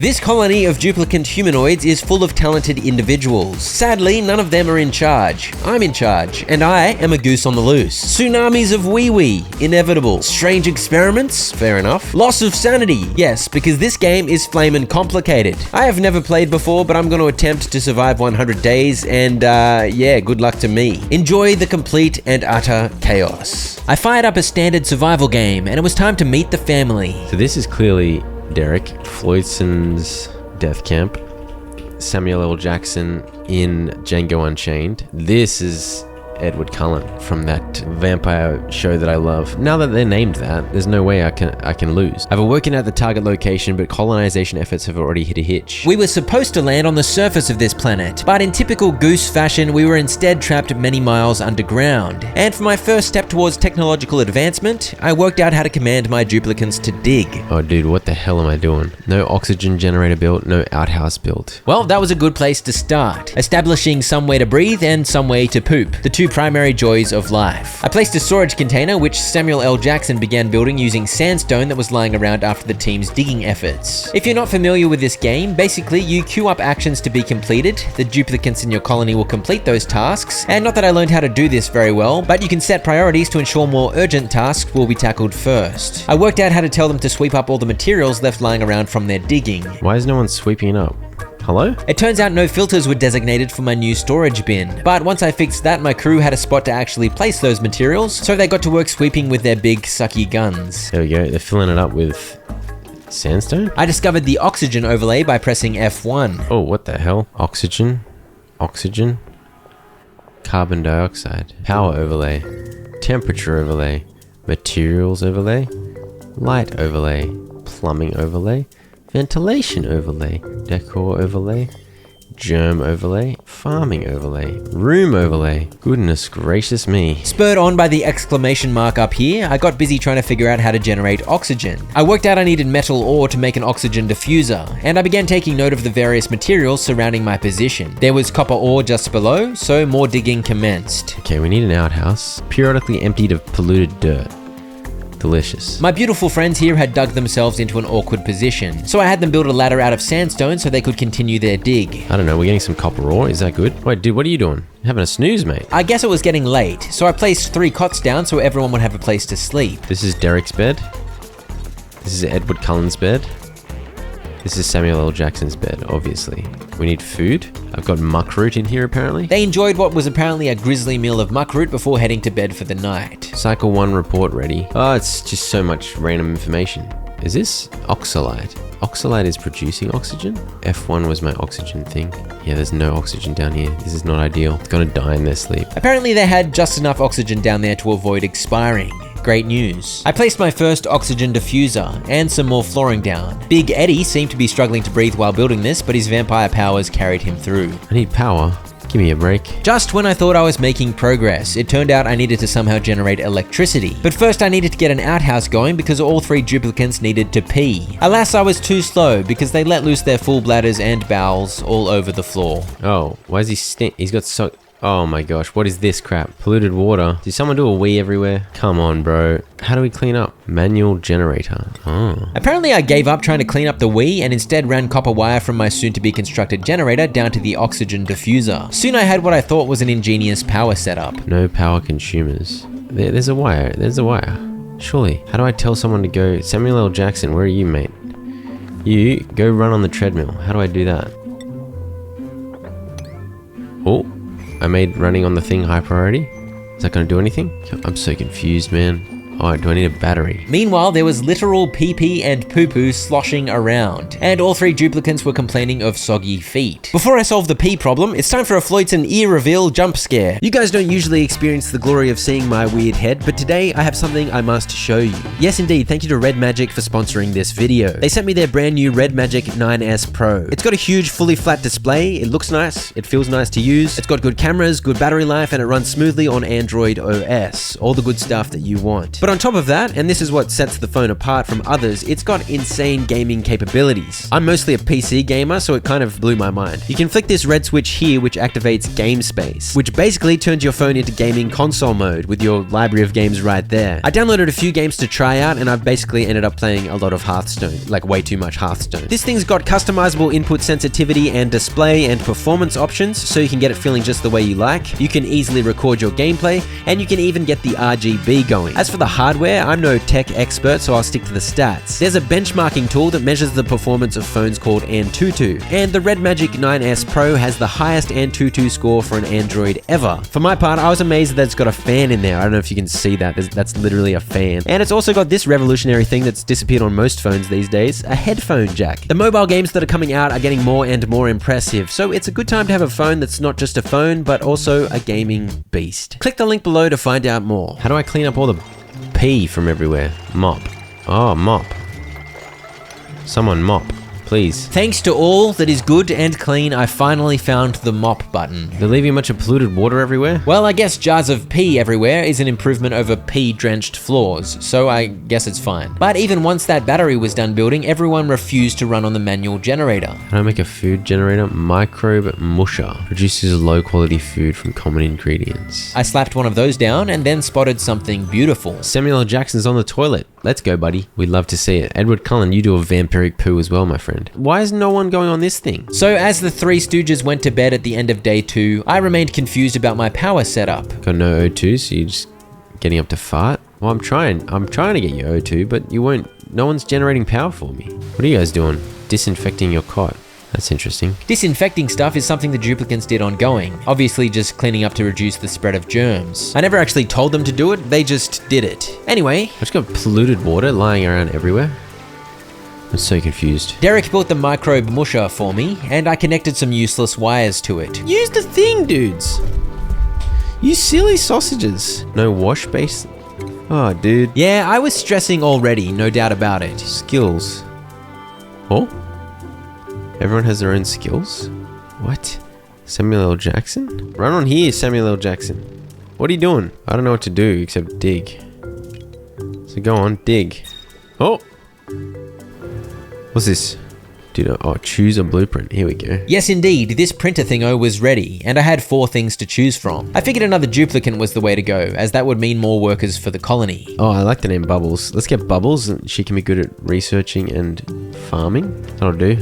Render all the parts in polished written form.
This colony of duplicant humanoids is full of talented individuals. Sadly, none of them are in charge. I'm in charge, and I am a goose on the loose. Tsunamis of wee-wee, inevitable. Strange experiments, fair enough. Loss of sanity, yes, because this game is flamin' complicated. I have never played before, but I'm going to attempt to survive 100 days, and yeah, good luck to me. Enjoy the complete and utter chaos. I fired up a standard survival game, and it was time to meet the family. So this is clearly Derek, Floydson's death camp, Samuel L. Jackson in Django Unchained. This is Edward Cullen from that vampire show that I love. Now that they're named that, there's no way I can lose. I've awoken at the target location, but colonization efforts have already hit a hitch. We were supposed to land on the surface of this planet, but in typical goose fashion, we were instead trapped many miles underground. And for my first step towards technological advancement, I worked out how to command my duplicants to dig. Oh dude, what the hell am I doing? No oxygen generator built, no outhouse built. Well, that was a good place to start, establishing some way to breathe and some way to poop, the two primary joys of life. I placed a storage container which Samuel L. Jackson began building using sandstone that was lying around after the team's digging efforts. If you're not familiar with this game, basically you queue up actions to be completed, the duplicants in your colony will complete those tasks, and not that I learned how to do this very well, but you can set priorities to ensure more urgent tasks will be tackled first. I worked out how to tell them to sweep up all the materials left lying around from their digging. Why is no one sweeping it up? Hello? It turns out no filters were designated for my new storage bin, but once I fixed that, my crew had a spot to actually place those materials, so they got to work sweeping with their big sucky guns. There we go, they're filling it up with sandstone? I discovered the oxygen overlay by pressing F1. Oh, what the hell? Oxygen? Oxygen? Carbon dioxide. Power overlay. Temperature overlay. Materials overlay. Light overlay. Plumbing overlay. Ventilation overlay, decor overlay, germ overlay, farming overlay, room overlay. Goodness gracious me. Spurred on by the exclamation mark up here, I got busy trying to figure out how to generate oxygen. I worked out I needed metal ore to make an oxygen diffuser, and I began taking note of the various materials surrounding my position. There was copper ore just below, so more digging commenced. Okay, we need an outhouse, periodically emptied of polluted dirt. Delicious. My beautiful friends here had dug themselves into an awkward position, so I had them build a ladder out of sandstone so they could continue their dig. I don't know, we're getting some copper ore, is that good? Wait, dude, what are you doing? You're having a snooze, mate. I guess it was getting late, so I placed 3 cots down so everyone would have a place to sleep. This is Derek's bed. This is Edward Cullen's bed. This is Samuel L. Jackson's bed, obviously. We need food. I've got muckroot in here, apparently. They enjoyed what was apparently a grisly meal of muckroot before heading to bed for the night. Cycle 1 report ready. Oh, it's just so much random information. Is this oxalite? Oxalite is producing oxygen? F1 was my oxygen thing. Yeah, there's no oxygen down here. This is not ideal. It's gonna die in their sleep. Apparently they had just enough oxygen down there to avoid expiring. Great news. I placed my first oxygen diffuser and some more flooring down. Big Eddie seemed to be struggling to breathe while building this, but his vampire powers carried him through. I need power. Give me a break. Just when I thought I was making progress, it turned out I needed to somehow generate electricity. But first I needed to get an outhouse going because all 3 duplicants needed to pee. Alas, I was too slow because they let loose their full bladders and bowels all over the floor. Oh, why is he he's got so... Oh my gosh, what is this crap? Polluted water. Did someone do a wee everywhere? Come on, bro. How do we clean up? Manual generator. Oh. Apparently I gave up trying to clean up the wee and instead ran copper wire from my soon-to-be constructed generator down to the oxygen diffuser. Soon I had what I thought was an ingenious power setup. No power consumers. There's a wire. There's a wire. Surely. How do I tell someone to go? Samuel L. Jackson, where are you, mate? You, go run on the treadmill. How do I do that? Oh. I made running on the thing high priority. Is that going to do anything? I'm so confused, man. Oh, do I need a battery? Meanwhile, there was literal pee-pee and poo-poo sloshing around, and all 3 duplicants were complaining of soggy feet. Before I solve the pee problem, it's time for a Floydson ear reveal jump scare. You guys don't usually experience the glory of seeing my weird head, but today I have something I must show you. Yes, indeed, thank you to Red Magic for sponsoring this video. They sent me their brand new Red Magic 9S Pro. It's got a huge, fully flat display, it looks nice, it feels nice to use, it's got good cameras, good battery life, and it runs smoothly on Android OS. All the good stuff that you want. But But on top of that, and this is what sets the phone apart from others, it's got insane gaming capabilities. I'm mostly a PC gamer, so it kind of blew my mind. You can flick this red switch here, which activates Game Space, which basically turns your phone into gaming console mode with your library of games right there. I downloaded a few games to try out, and I've basically ended up playing a lot of Hearthstone, like way too much Hearthstone. This thing's got customizable input sensitivity and display and performance options, so you can get it feeling just the way you like. You can easily record your gameplay, and you can even get the RGB going. As for the hardware, I'm no tech expert, so I'll stick to the stats. There's a benchmarking tool that measures the performance of phones called Antutu, and the Red Magic 9S Pro has the highest Antutu score for an Android ever. For my part, I was amazed that it's got a fan in there. I don't know if you can see that. That's literally a fan. And it's also got this revolutionary thing that's disappeared on most phones these days, a headphone jack. The mobile games that are coming out are getting more and more impressive, so it's a good time to have a phone that's not just a phone, but also a gaming beast. Click the link below to find out more. How do I clean up all the pee from everywhere? Mop. Oh, mop. Someone mop, please. Thanks to all that is good and clean, I finally found the mop button. They're leaving a bunch of polluted water everywhere? Well, I guess jars of pee everywhere is an improvement over pee-drenched floors, so I guess it's fine. But even once that battery was done building, everyone refused to run on the manual generator. How do I make a food generator? Microbe musher. Produces low quality food from common ingredients. I slapped one of those down and then spotted something beautiful. Samuel L. Jackson's on the toilet. Let's go, buddy. We'd love to see it. Edward Cullen, you do a vampiric poo as well, my friend. Why is no one going on this thing? So as the Three Stooges went to bed at the end of day 2, I remained confused about my power setup. Got no O2, so you're just getting up to fart? Well, I'm trying to get you O2, but you won't. No one's generating power for me. What are you guys doing? Disinfecting your cot. That's interesting. Disinfecting stuff is something the duplicants did ongoing, obviously just cleaning up to reduce the spread of germs. I never actually told them to do it, they just did it. Anyway, I've just got polluted water lying around everywhere. I'm so confused. Derek built the microbe musher for me, and I connected some useless wires to it. Use the thing, dudes! You silly sausages. No wash base? Oh, dude. Yeah, I was stressing already, no doubt about it. Skills. Oh? Everyone has their own skills? What? Samuel L. Jackson? Run on here, Samuel L. Jackson. What are you doing? I don't know what to do except dig. So go on, dig. Oh! What's this? Dude, oh, choose a blueprint. Here we go. Yes, indeed, this printer thingo was ready, and I had 4 things to choose from. I figured another duplicant was the way to go, as that would mean more workers for the colony. Oh, I like the name Bubbles. Let's get Bubbles, and she can be good at researching and farming. That'll do.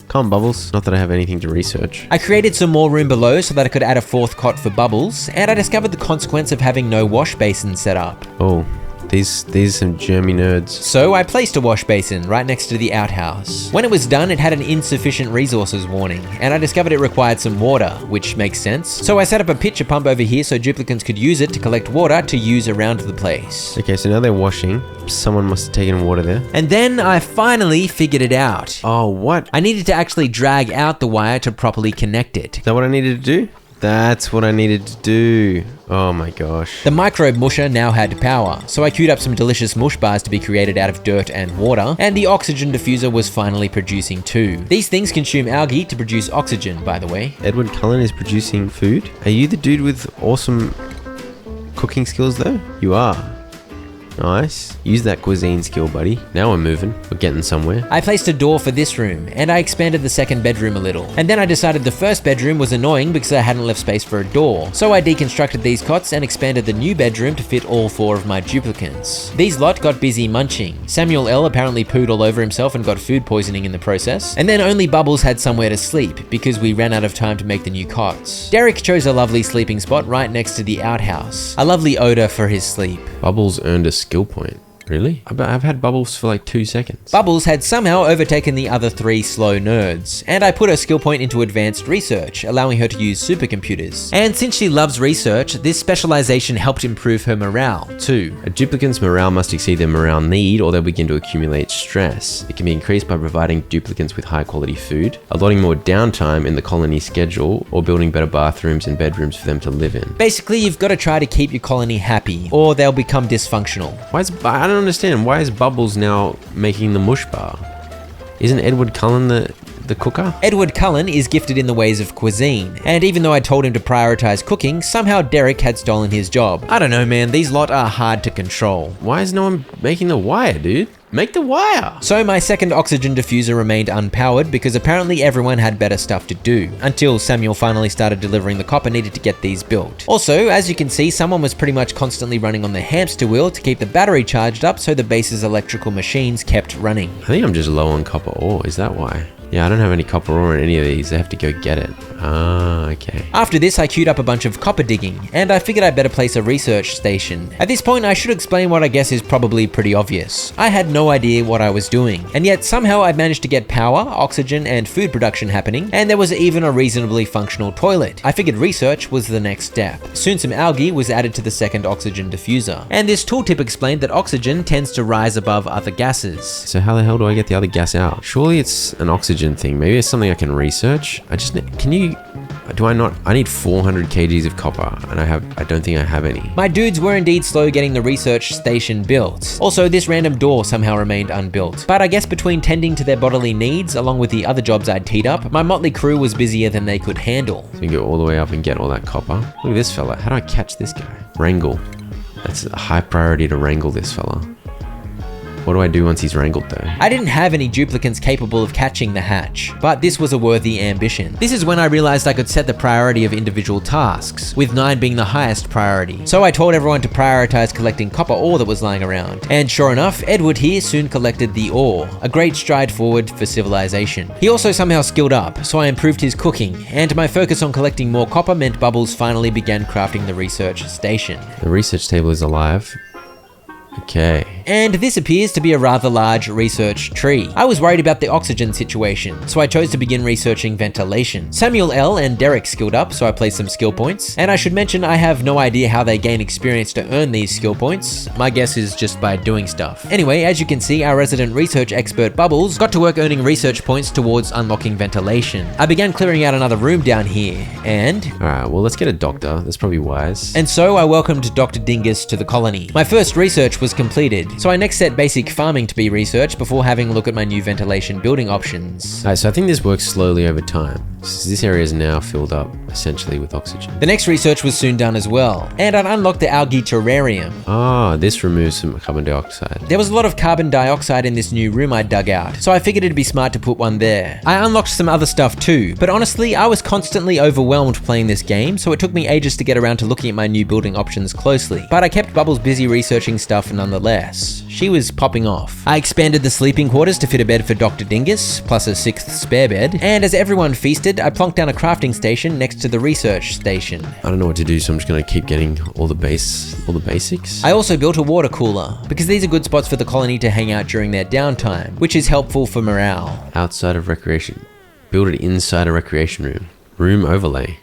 Come on, Bubbles. Not that I have anything to research. I created some more room below so that I could add a 4th cot for Bubbles, and I discovered the consequence of having no wash basin set up. Oh, these are some germy nerds. So I placed a wash basin right next to the outhouse. When it was done, it had an insufficient resources warning, and I discovered it required some water, which makes sense. So I set up a pitcher pump over here so duplicants could use it to collect water to use around the place. Okay, so now they're washing. Someone must have taken water there. And then I finally figured it out. Oh, what? I needed to actually drag out the wire to properly connect it. Is that what I needed to do? That's what I needed to do. Oh my gosh. The microbe musher now had power, so I queued up some delicious mush bars to be created out of dirt and water, and the oxygen diffuser was finally producing too. These things consume algae to produce oxygen, by the way. Edward Cullen is producing food? Are you the dude with awesome cooking skills though? You are. Nice. Use that cuisine skill, buddy. Now we're moving. We're getting somewhere. I placed a door for this room, and I expanded the second bedroom a little. And then I decided the first bedroom was annoying because I hadn't left space for a door. So I deconstructed these cots and expanded the new bedroom to fit all 4 of my duplicants. These lot got busy munching. Samuel L. apparently pooed all over himself and got food poisoning in the process. And then only Bubbles had somewhere to sleep because we ran out of time to make the new cots. Derek chose a lovely sleeping spot right next to the outhouse. A lovely odor for his sleep. Bubbles earned a skill point. Really? I've had Bubbles for like 2 seconds. Bubbles had somehow overtaken the other 3 slow nerds, and I put her skill point into advanced research, allowing her to use supercomputers. And since she loves research, this specialization helped improve her morale, too. A duplicant's morale must exceed their morale need, or they'll begin to accumulate stress. It can be increased by providing duplicants with high quality food, allotting more downtime in the colony schedule, or building better bathrooms and bedrooms for them to live in. Basically, you've got to try to keep your colony happy, or they'll become dysfunctional. I don't understand. Why is Bubbles now making the mush bar? Isn't Edward Cullen the the cooker? Edward Cullen is gifted in the ways of cuisine, and even though I told him to prioritize cooking, somehow Derek had stolen his job. I don't know, man, these lot are hard to control. Why is no one making the wire, dude? Make the wire! So my second oxygen diffuser remained unpowered because apparently everyone had better stuff to do, until Samuel finally started delivering the copper needed to get these built. Also, as you can see, someone was pretty much constantly running on the hamster wheel to keep the battery charged up so the base's electrical machines kept running. I think I'm just low on copper ore, is that why? Yeah, I don't have any copper ore in any of these. I have to go get it. Ah, okay. After this, I queued up a bunch of copper digging, and I figured I'd better place a research station. At this point, I should explain what I guess is probably pretty obvious. I had no idea what I was doing, and yet somehow I managed to get power, oxygen, and food production happening, and there was even a reasonably functional toilet. I figured research was the next step. Soon some algae was added to the second oxygen diffuser, and this tooltip explained that oxygen tends to rise above other gases. So how the hell do I get the other gas out? Surely it's an oxygen thing. Maybe it's something I can research. I need 400 kgs of copper, and I don't think I have any. My dudes were indeed slow getting the research station built. Also, this random door somehow remained unbuilt. But I guess between tending to their bodily needs, along with the other jobs I'd teed up, my motley crew was busier than they could handle. So you can go all the way up and get all that copper. Look at this fella. How do I catch this guy? Wrangle. That's a high priority to wrangle this fella. What do I do once he's wrangled though? I didn't have any duplicants capable of catching the hatch, but this was a worthy ambition. This is when I realized I could set the priority of individual tasks, with 9 being the highest priority. So I told everyone to prioritize collecting copper ore that was lying around. And sure enough, Edward here soon collected the ore, a great stride forward for civilization. He also somehow skilled up, so I improved his cooking, and my focus on collecting more copper meant Bubbles finally began crafting the research station. The research table is alive. Okay. And this appears to be a rather large research tree. I was worried about the oxygen situation, so I chose to begin researching ventilation. Samuel L. and Derek skilled up, so I placed some skill points. And I should mention I have no idea how they gain experience to earn these skill points. My guess is just by doing stuff. Anyway, as you can see, our resident research expert Bubbles got to work earning research points towards unlocking ventilation. I began clearing out another room down here, and... Alright, well let's get a doctor. That's probably wise. And so I welcomed Dr. Dingus to the colony. My first research was completed, so I next set basic farming to be researched before having a look at my new ventilation building options. Alright, so I think this works slowly over time. So this area is now filled up essentially with oxygen. The next research was soon done as well, and I'd unlocked the algae terrarium. Ah, this removes some carbon dioxide. There was a lot of carbon dioxide in this new room I dug out, so I figured it'd be smart to put one there. I unlocked some other stuff too, but honestly, I was constantly overwhelmed playing this game, so it took me ages to get around to looking at my new building options closely. But I kept Bubbles busy researching stuff nonetheless. She was popping off. I expanded the sleeping quarters to fit a bed for Dr. Dingus, plus a 6th spare bed, and as everyone feasted, I plonked down a crafting station next to the research station. I don't know what to do, so I'm just gonna keep getting all the basics. I also built a water cooler, because these are good spots for the colony to hang out during their downtime, which is helpful for morale. Outside of recreation. Build it inside a recreation room. Room overlay.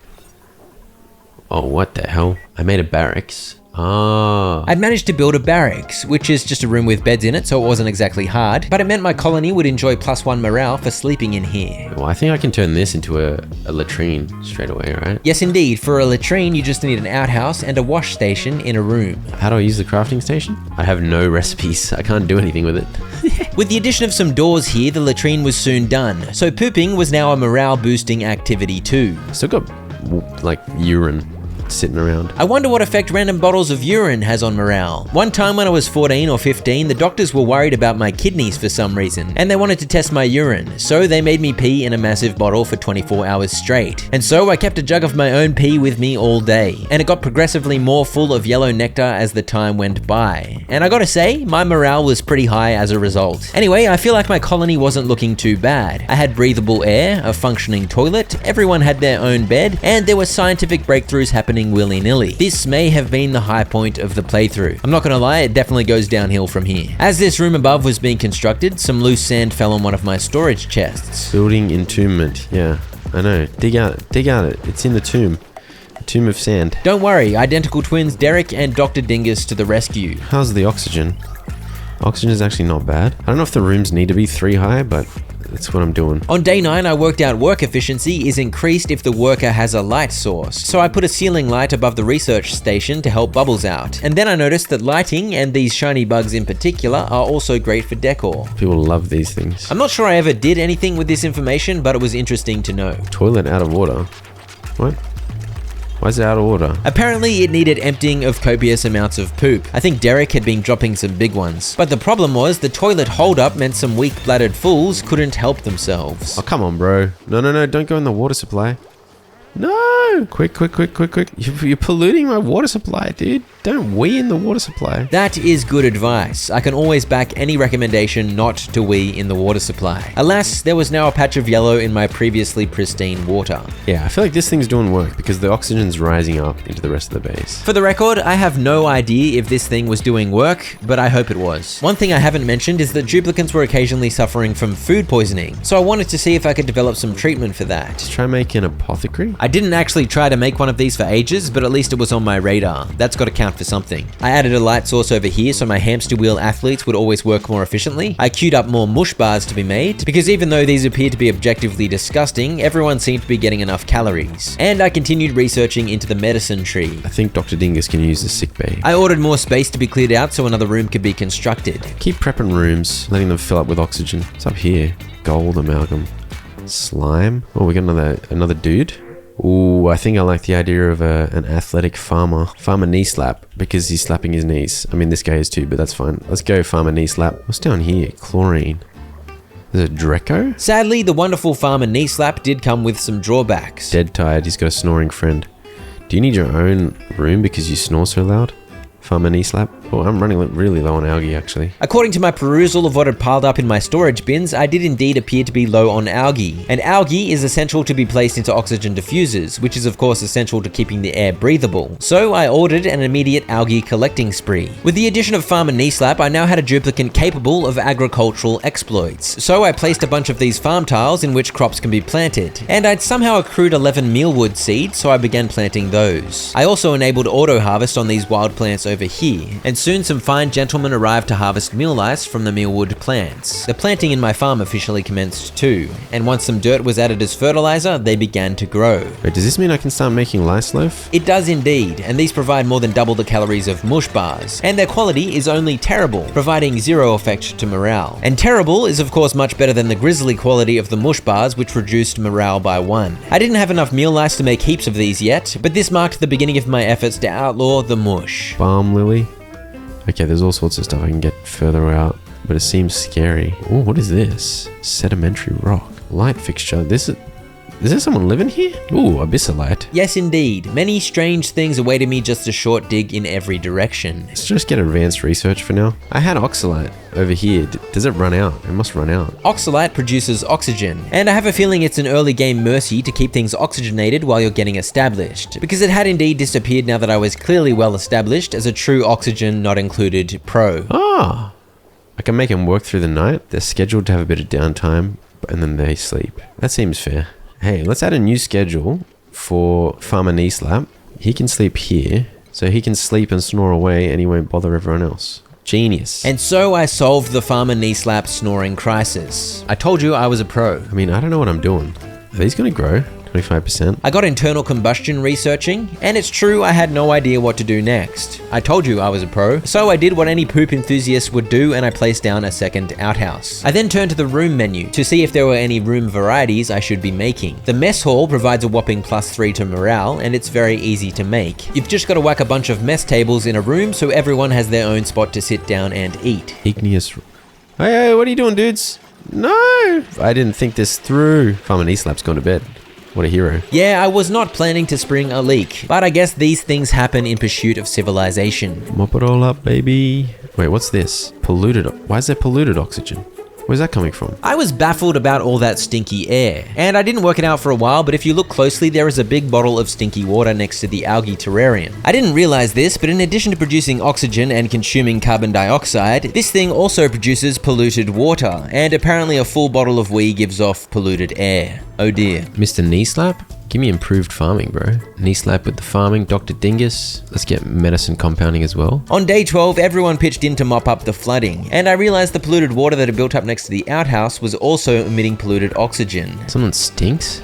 Oh, what the hell? I made a barracks. Ah. I'd managed to build a barracks, which is just a room with beds in it, so it wasn't exactly hard, but it meant my colony would enjoy +1 morale for sleeping in here. Well, I think I can turn this into a latrine straight away, right? Yes, indeed. For a latrine, you just need an outhouse and a wash station in a room. How do I use the crafting station? I have no recipes. I can't do anything with it. With the addition of some doors here, the latrine was soon done, so pooping was now a morale boosting activity too. Still got, like, urine sitting around. I wonder what effect random bottles of urine has on morale. One time when I was 14 or 15, the doctors were worried about my kidneys for some reason, and they wanted to test my urine, so they made me pee in a massive bottle for 24 hours straight. And so I kept a jug of my own pee with me all day, and it got progressively more full of yellow nectar as the time went by. And I gotta say, my morale was pretty high as a result. Anyway, I feel like my colony wasn't looking too bad. I had breathable air, a functioning toilet, everyone had their own bed, and there were scientific breakthroughs happening willy-nilly. This may have been the high point of the playthrough. I'm not gonna lie, it definitely goes downhill from here. As this room above was being constructed, some loose sand fell on one of my storage chests. Building entombment. Yeah, I know. Dig out it. It's in the tomb. A tomb of sand. Don't worry, identical twins Derek and Dr. Dingus to the rescue. How's the oxygen? Oxygen is actually not bad. I don't know if the rooms need to be 3 high, but That's what I'm doing. On day 9, I worked out work efficiency is increased if the worker has a light source. So I put a ceiling light above the research station to help bubbles out. And then I noticed that lighting, and these shiny bugs in particular, are also great for decor. People love these things. I'm not sure I ever did anything with this information, but it was interesting to know. Toilet out of water. What? Why is it out of order? Apparently it needed emptying of copious amounts of poop. I think Derek had been dropping some big ones. But the problem was the toilet holdup meant some weak-bladdered fools couldn't help themselves. Oh, come on, bro. No, don't go in the water supply. No! Quick. You're polluting my water supply, dude. Don't wee in the water supply. That is good advice. I can always back any recommendation not to wee in the water supply. Alas, there was now a patch of yellow in my previously pristine water. Yeah, I feel like this thing's doing work because the oxygen's rising up into the rest of the base. For the record, I have no idea if this thing was doing work, but I hope it was. One thing I haven't mentioned is that duplicants were occasionally suffering from food poisoning, so I wanted to see if I could develop some treatment for that. Let's try making an apothecary. I didn't actually try to make one of these for ages, but at least it was on my radar. That's got to count for something. I added a light source over here so my hamster wheel athletes would always work more efficiently. I queued up more mush bars to be made, because even though these appear to be objectively disgusting, everyone seemed to be getting enough calories. And I continued researching into the medicine tree. I think Dr. Dingus can use the sick bay. I ordered more space to be cleared out so another room could be constructed. Keep prepping rooms, letting them fill up with oxygen. It's up here. Gold amalgam. Slime. Oh, we got another dude. Ooh, I think I like the idea of an athletic farmer. Farmer knee slap, because he's slapping his knees. I mean, this guy is too, but that's fine. Let's go farmer knee slap. What's down here? Chlorine. There's a Draco? Sadly, the wonderful farmer knee slap did come with some drawbacks. Dead tired, he's got a snoring friend. Do you need your own room because you snore so loud? Farmer knee slap? Oh, I'm running really low on algae, actually. According to my perusal of what had piled up in my storage bins, I did indeed appear to be low on algae. And algae is essential to be placed into oxygen diffusers, which is of course essential to keeping the air breathable. So I ordered an immediate algae collecting spree. With the addition of Farmer Knee Slap, I now had a duplicant capable of agricultural exploits. So I placed a bunch of these farm tiles in which crops can be planted. And I'd somehow accrued 11 mealwood seeds, so I began planting those. I also enabled auto harvest on these wild plants over here. And soon some fine gentlemen arrived to harvest meal lice from the mealwood plants. The planting in my farm officially commenced too, and once some dirt was added as fertilizer, they began to grow. Wait, does this mean I can start making lice loaf? It does indeed, and these provide more than double the calories of mush bars, and their quality is only terrible, providing zero effect to morale. And terrible is of course much better than the grisly quality of the mush bars, which reduced morale by 1. I didn't have enough meal lice to make heaps of these yet, but this marked the beginning of my efforts to outlaw the mush. Balm lily? Okay, there's all sorts of stuff I can get further out, but it seems scary. Oh, what is this? Sedimentary rock. Light fixture. Is there someone living here? Ooh, abyssalite. Yes, indeed. Many strange things awaited me just a short dig in every direction. Let's just get advanced research for now. I had oxalite over here. Does it run out? It must run out. Oxalite produces oxygen, and I have a feeling it's an early game mercy to keep things oxygenated while you're getting established, because it had indeed disappeared now that I was clearly well established as a true oxygen not included pro. Ah, I can make them work through the night. They're scheduled to have a bit of downtime, and then they sleep. That seems fair. Hey, let's add a new schedule for Farmer Knee Slap. He can sleep here, so he can sleep and snore away and he won't bother everyone else. Genius. And so I solved the Farmer Knee Slap snoring crisis. I told you I was a pro. I mean, I don't know what I'm doing. Are these gonna grow? 25%? I got internal combustion researching, and it's true I had no idea what to do next. I told you I was a pro, so I did what any poop enthusiast would do and I placed down a second outhouse. I then turned to the room menu to see if there were any room varieties I should be making. The mess hall provides a whopping +3 to morale, and it's very easy to make. You've just got to whack a bunch of mess tables in a room so everyone has their own spot to sit down and eat. Igneous. Hey, what are you doing, dudes? No! I didn't think this through. Farmer Knee Slap's gone to bed. What a hero. Yeah, I was not planning to spring a leak, but I guess these things happen in pursuit of civilization. Mop it all up, baby. Wait, what's this? Polluted. Why is there polluted oxygen? Where's that coming from? I was baffled about all that stinky air, and I didn't work it out for a while, but if you look closely, there is a big bottle of stinky water next to the algae terrarium. I didn't realize this, but in addition to producing oxygen and consuming carbon dioxide, this thing also produces polluted water, and apparently a full bottle of wee gives off polluted air. Oh dear. Mr. Knee Slap? Give me improved farming, bro. Knee slap with the farming. Dr. Dingus. Let's get medicine compounding as well. On day 12, everyone pitched in to mop up the flooding, and I realized the polluted water that had built up next to the outhouse was also emitting polluted oxygen. Someone stinks?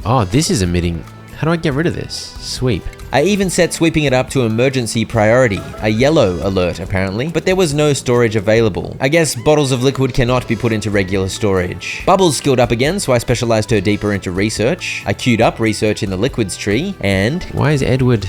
Oh, this is emitting. How do I get rid of this? Sweep. I even set sweeping it up to emergency priority, a yellow alert apparently, but there was no storage available. I guess bottles of liquid cannot be put into regular storage. Bubbles skilled up again, so I specialized her deeper into research. I queued up research in the liquids tree, and... Why is Edward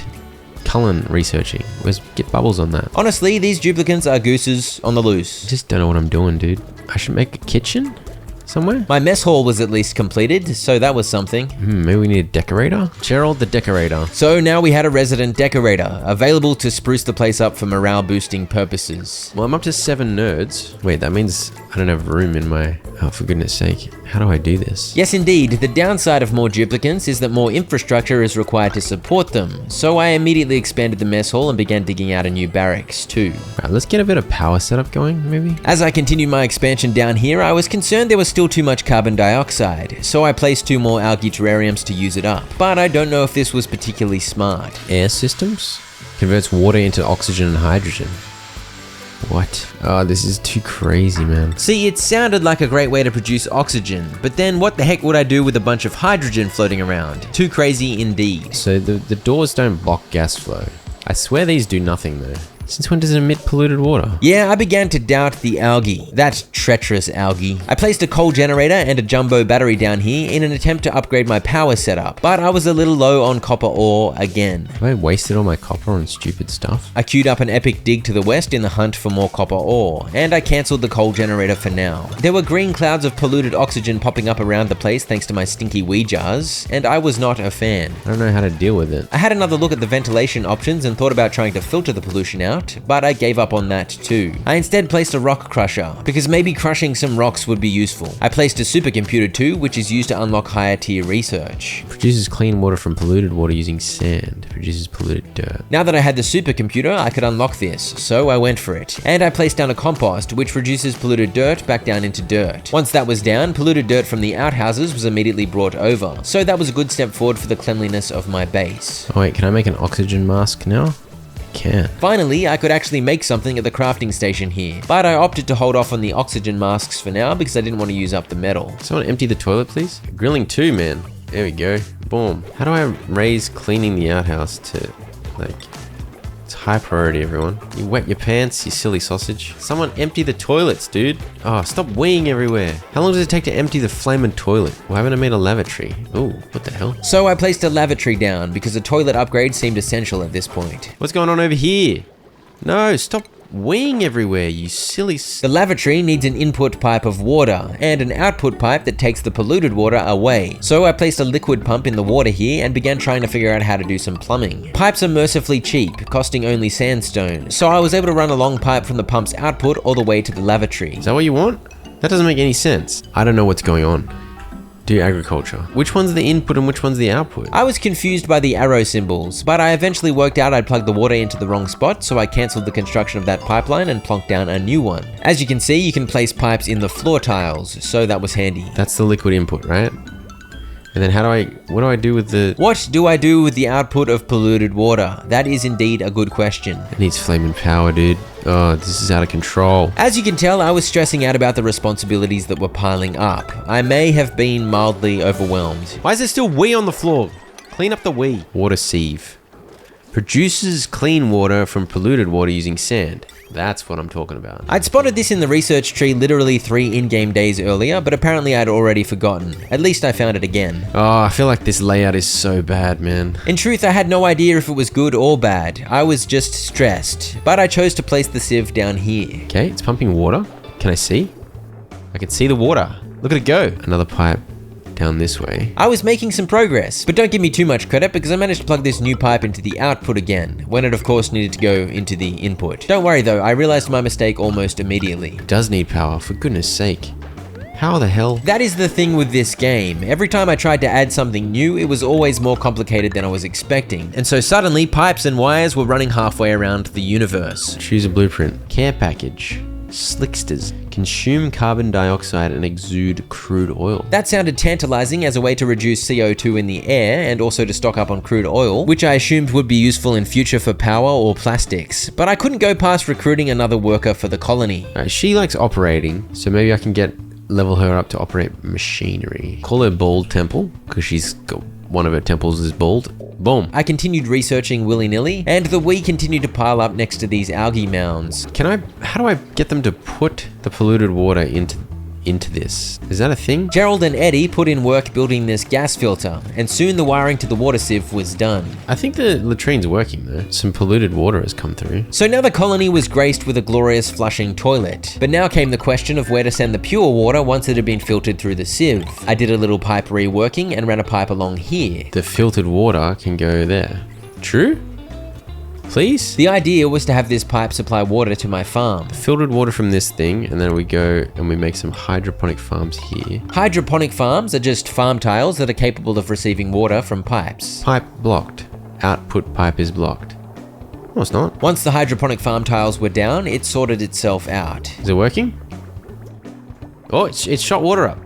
Cullen researching? Let's get Bubbles on that. Honestly, these duplicants are gooses on the loose. I just don't know what I'm doing, dude. I should make a kitchen? Somewhere? My mess hall was at least completed, so that was something. Maybe we need a decorator? Gerald the decorator. So now we had a resident decorator, available to spruce the place up for morale boosting purposes. Well, I'm up to 7 nerds. Wait, that means I don't have room in my... Oh, for goodness sake. How do I do this? Yes, indeed. The downside of more duplicants is that more infrastructure is required to support them. So I immediately expanded the mess hall and began digging out a new barracks too. Alright, let's get a bit of power setup going, maybe? As I continued my expansion down here, I was concerned there was still too much carbon dioxide, so I placed 2 more algae terrariums to use it up. But I don't know if this was particularly smart. Air systems? Converts water into oxygen and hydrogen. What? Oh, this is too crazy, man. See, it sounded like a great way to produce oxygen, but then what the heck would I do with a bunch of hydrogen floating around? Too crazy indeed. So the doors don't block gas flow. I swear these do nothing though. Since when does it emit polluted water? Yeah, I began to doubt the algae. That treacherous algae. I placed a coal generator and a jumbo battery down here in an attempt to upgrade my power setup, but I was a little low on copper ore again. Have I wasted all my copper on stupid stuff? I queued up an epic dig to the west in the hunt for more copper ore, and I cancelled the coal generator for now. There were green clouds of polluted oxygen popping up around the place thanks to my stinky wee jars, and I was not a fan. I don't know how to deal with it. I had another look at the ventilation options and thought about trying to filter the pollution out, but I gave up on that too. I instead placed a rock crusher, because maybe crushing some rocks would be useful. I placed a supercomputer too, which is used to unlock higher tier research. Produces clean water from polluted water using sand. Produces polluted dirt. Now that I had the supercomputer, I could unlock this, so I went for it. And I placed down a compost, which reduces polluted dirt back down into dirt. Once that was down, polluted dirt from the outhouses was immediately brought over, so that was a good step forward for the cleanliness of my base. Oh wait, can I make an oxygen mask now? Can. Finally, I could actually make something at the crafting station here, but I opted to hold off on the oxygen masks for now because I didn't want to use up the metal. Someone empty the toilet, please? Grilling too, man. There we go. Boom. How do I raise cleaning the outhouse to, like... It's high priority, everyone. You wet your pants, you silly sausage. Someone empty the toilets, dude. Oh, stop weeing everywhere. How long does it take to empty the flaming toilet? Why haven't I made a lavatory? Ooh, what the hell? So I placed a lavatory down because a toilet upgrade seemed essential at this point. What's going on over here? No, stop weeing everywhere, you silly... The lavatory needs an input pipe of water and an output pipe that takes the polluted water away. So I placed a liquid pump in the water here and began trying to figure out how to do some plumbing. Pipes are mercifully cheap, costing only sandstone. So I was able to run a long pipe from the pump's output all the way to the lavatory. Is that what you want? That doesn't make any sense. I don't know what's going on. Do agriculture. Which one's the input and which one's the output? I was confused by the arrow symbols, but I eventually worked out I'd plugged the water into the wrong spot, so I cancelled the construction of that pipeline and plonked down a new one. As you can see, you can place pipes in the floor tiles, so that was handy. That's the liquid input, right? And then what do I do with the... What do I do with the output of polluted water? That is indeed a good question. It needs flaming power, dude. Oh, this is out of control. As you can tell, I was stressing out about the responsibilities that were piling up. I may have been mildly overwhelmed. Why is there still wee on the floor? Clean up the wee. Water sieve. Produces clean water from polluted water using sand. That's what I'm talking about. I'd spotted this in the research tree literally 3 in-game days earlier, but apparently I'd already forgotten. At least I found it again. Oh, I feel like this layout is so bad, man. In truth, I had no idea if it was good or bad. I was just stressed, but I chose to place the sieve down here. Okay, it's pumping water. Can I see? I can see the water. Look at it go. Another pipe down this way. I was making some progress, but don't give me too much credit because I managed to plug this new pipe into the output again, when it of course needed to go into the input. Don't worry though, I realized my mistake almost immediately. It does need power, for goodness sake. How the hell? That is the thing with this game. Every time I tried to add something new, it was always more complicated than I was expecting. And so suddenly, pipes and wires were running halfway around the universe. Choose a blueprint. Care package. Slicksters. Consume carbon dioxide and exude crude oil. That sounded tantalizing as a way to reduce CO2 in the air and also to stock up on crude oil, which I assumed would be useful in future for power or plastics. But I couldn't go past recruiting another worker for the colony. She likes operating, so maybe I can level her up to operate machinery. Call her Bald Temple, because she's got one of her temples is bald. Boom. I continued researching willy-nilly, and the we continued to pile up next to these algae mounds. How do I get them to put the polluted water into this? Is that a thing? Gerald and Eddie put in work building this gas filter, and soon the wiring to the water sieve was done. I think the latrine's working though. Some polluted water has come through. So now the colony was graced with a glorious flushing toilet. But now came the question of where to send the pure water once it had been filtered through the sieve. I did a little pipe reworking and ran a pipe along here. The filtered water can go there. True? Please? The idea was to have this pipe supply water to my farm. Filtered water from this thing, and then we go and we make some hydroponic farms here. Hydroponic farms are just farm tiles that are capable of receiving water from pipes. Pipe blocked. Output pipe is blocked. No, it's not. Once the hydroponic farm tiles were down, it sorted itself out. Is it working? Oh, it's shot water up.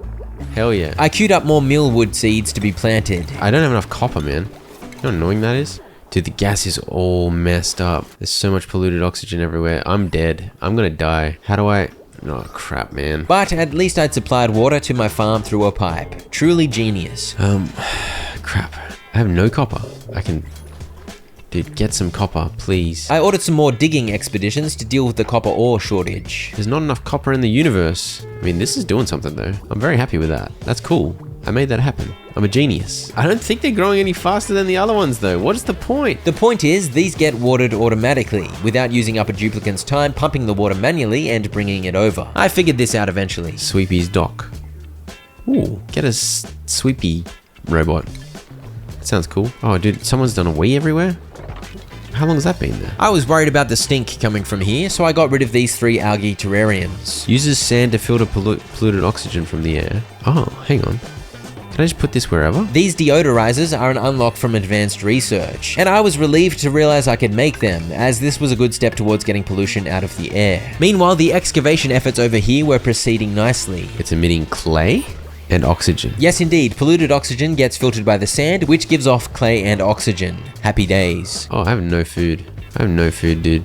Hell yeah. I queued up more millwood seeds to be planted. I don't have enough copper, man. You know how annoying that is? Dude, the gas is all messed up. There's so much polluted oxygen everywhere. I'm dead. I'm gonna die. How do I... Oh, crap, man. But at least I'd supplied water to my farm through a pipe. Truly genius. Crap. I have no copper. Dude, get some copper, please. I ordered some more digging expeditions to deal with the copper ore shortage. There's not enough copper in the universe. I mean, this is doing something, though. I'm very happy with that. That's cool. I made that happen. I'm a genius. I don't think they're growing any faster than the other ones though. What is the point? The point is, these get watered automatically, without using up a duplicant's time pumping the water manually and bringing it over. I figured this out eventually. Sweepy's dock. Ooh, get a sweepy robot. That sounds cool. Oh, dude, someone's done a wee everywhere? How long has that been there? I was worried about the stink coming from here, so I got rid of these 3 algae terrariums. Uses sand to filter polluted oxygen from the air. Oh, hang on. Can I just put this wherever? These deodorizers are an unlock from advanced research, and I was relieved to realize I could make them, as this was a good step towards getting pollution out of the air. Meanwhile, the excavation efforts over here were proceeding nicely. It's emitting clay and oxygen. Yes, indeed. Polluted oxygen gets filtered by the sand, which gives off clay and oxygen. Happy days. Oh, I have no food. Dude.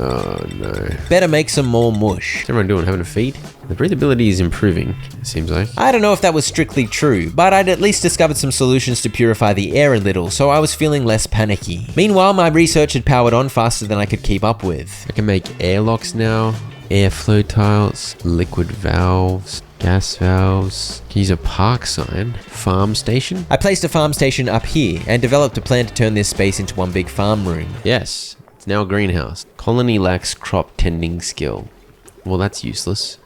Oh, no. Better make some more mush. What's everyone doing? Having a feed? The breathability is improving, it seems like. I don't know if that was strictly true, but I'd at least discovered some solutions to purify the air a little, so I was feeling less panicky. Meanwhile, my research had powered on faster than I could keep up with. I can make airlocks now, airflow tiles, liquid valves, gas valves. Can use a park sign. Farm station? I placed a farm station up here and developed a plan to turn this space into one big farm room. Yes. It's now a greenhouse. Colony lacks crop tending skill. Well, that's useless.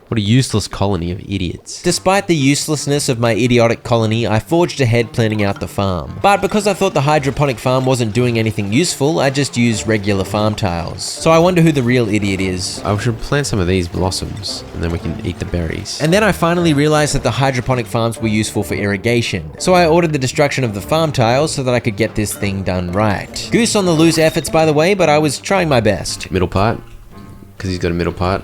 What a useless colony of idiots. Despite the uselessness of my idiotic colony, I forged ahead planning out the farm. But because I thought the hydroponic farm wasn't doing anything useful, I just used regular farm tiles. So I wonder who the real idiot is. I should plant some of these blossoms, and then we can eat the berries. And then I finally realized that the hydroponic farms were useful for irrigation. So I ordered the destruction of the farm tiles so that I could get this thing done right. Goose on the loose efforts, by the way, but I was trying my best. Middle part, because he's got a middle part.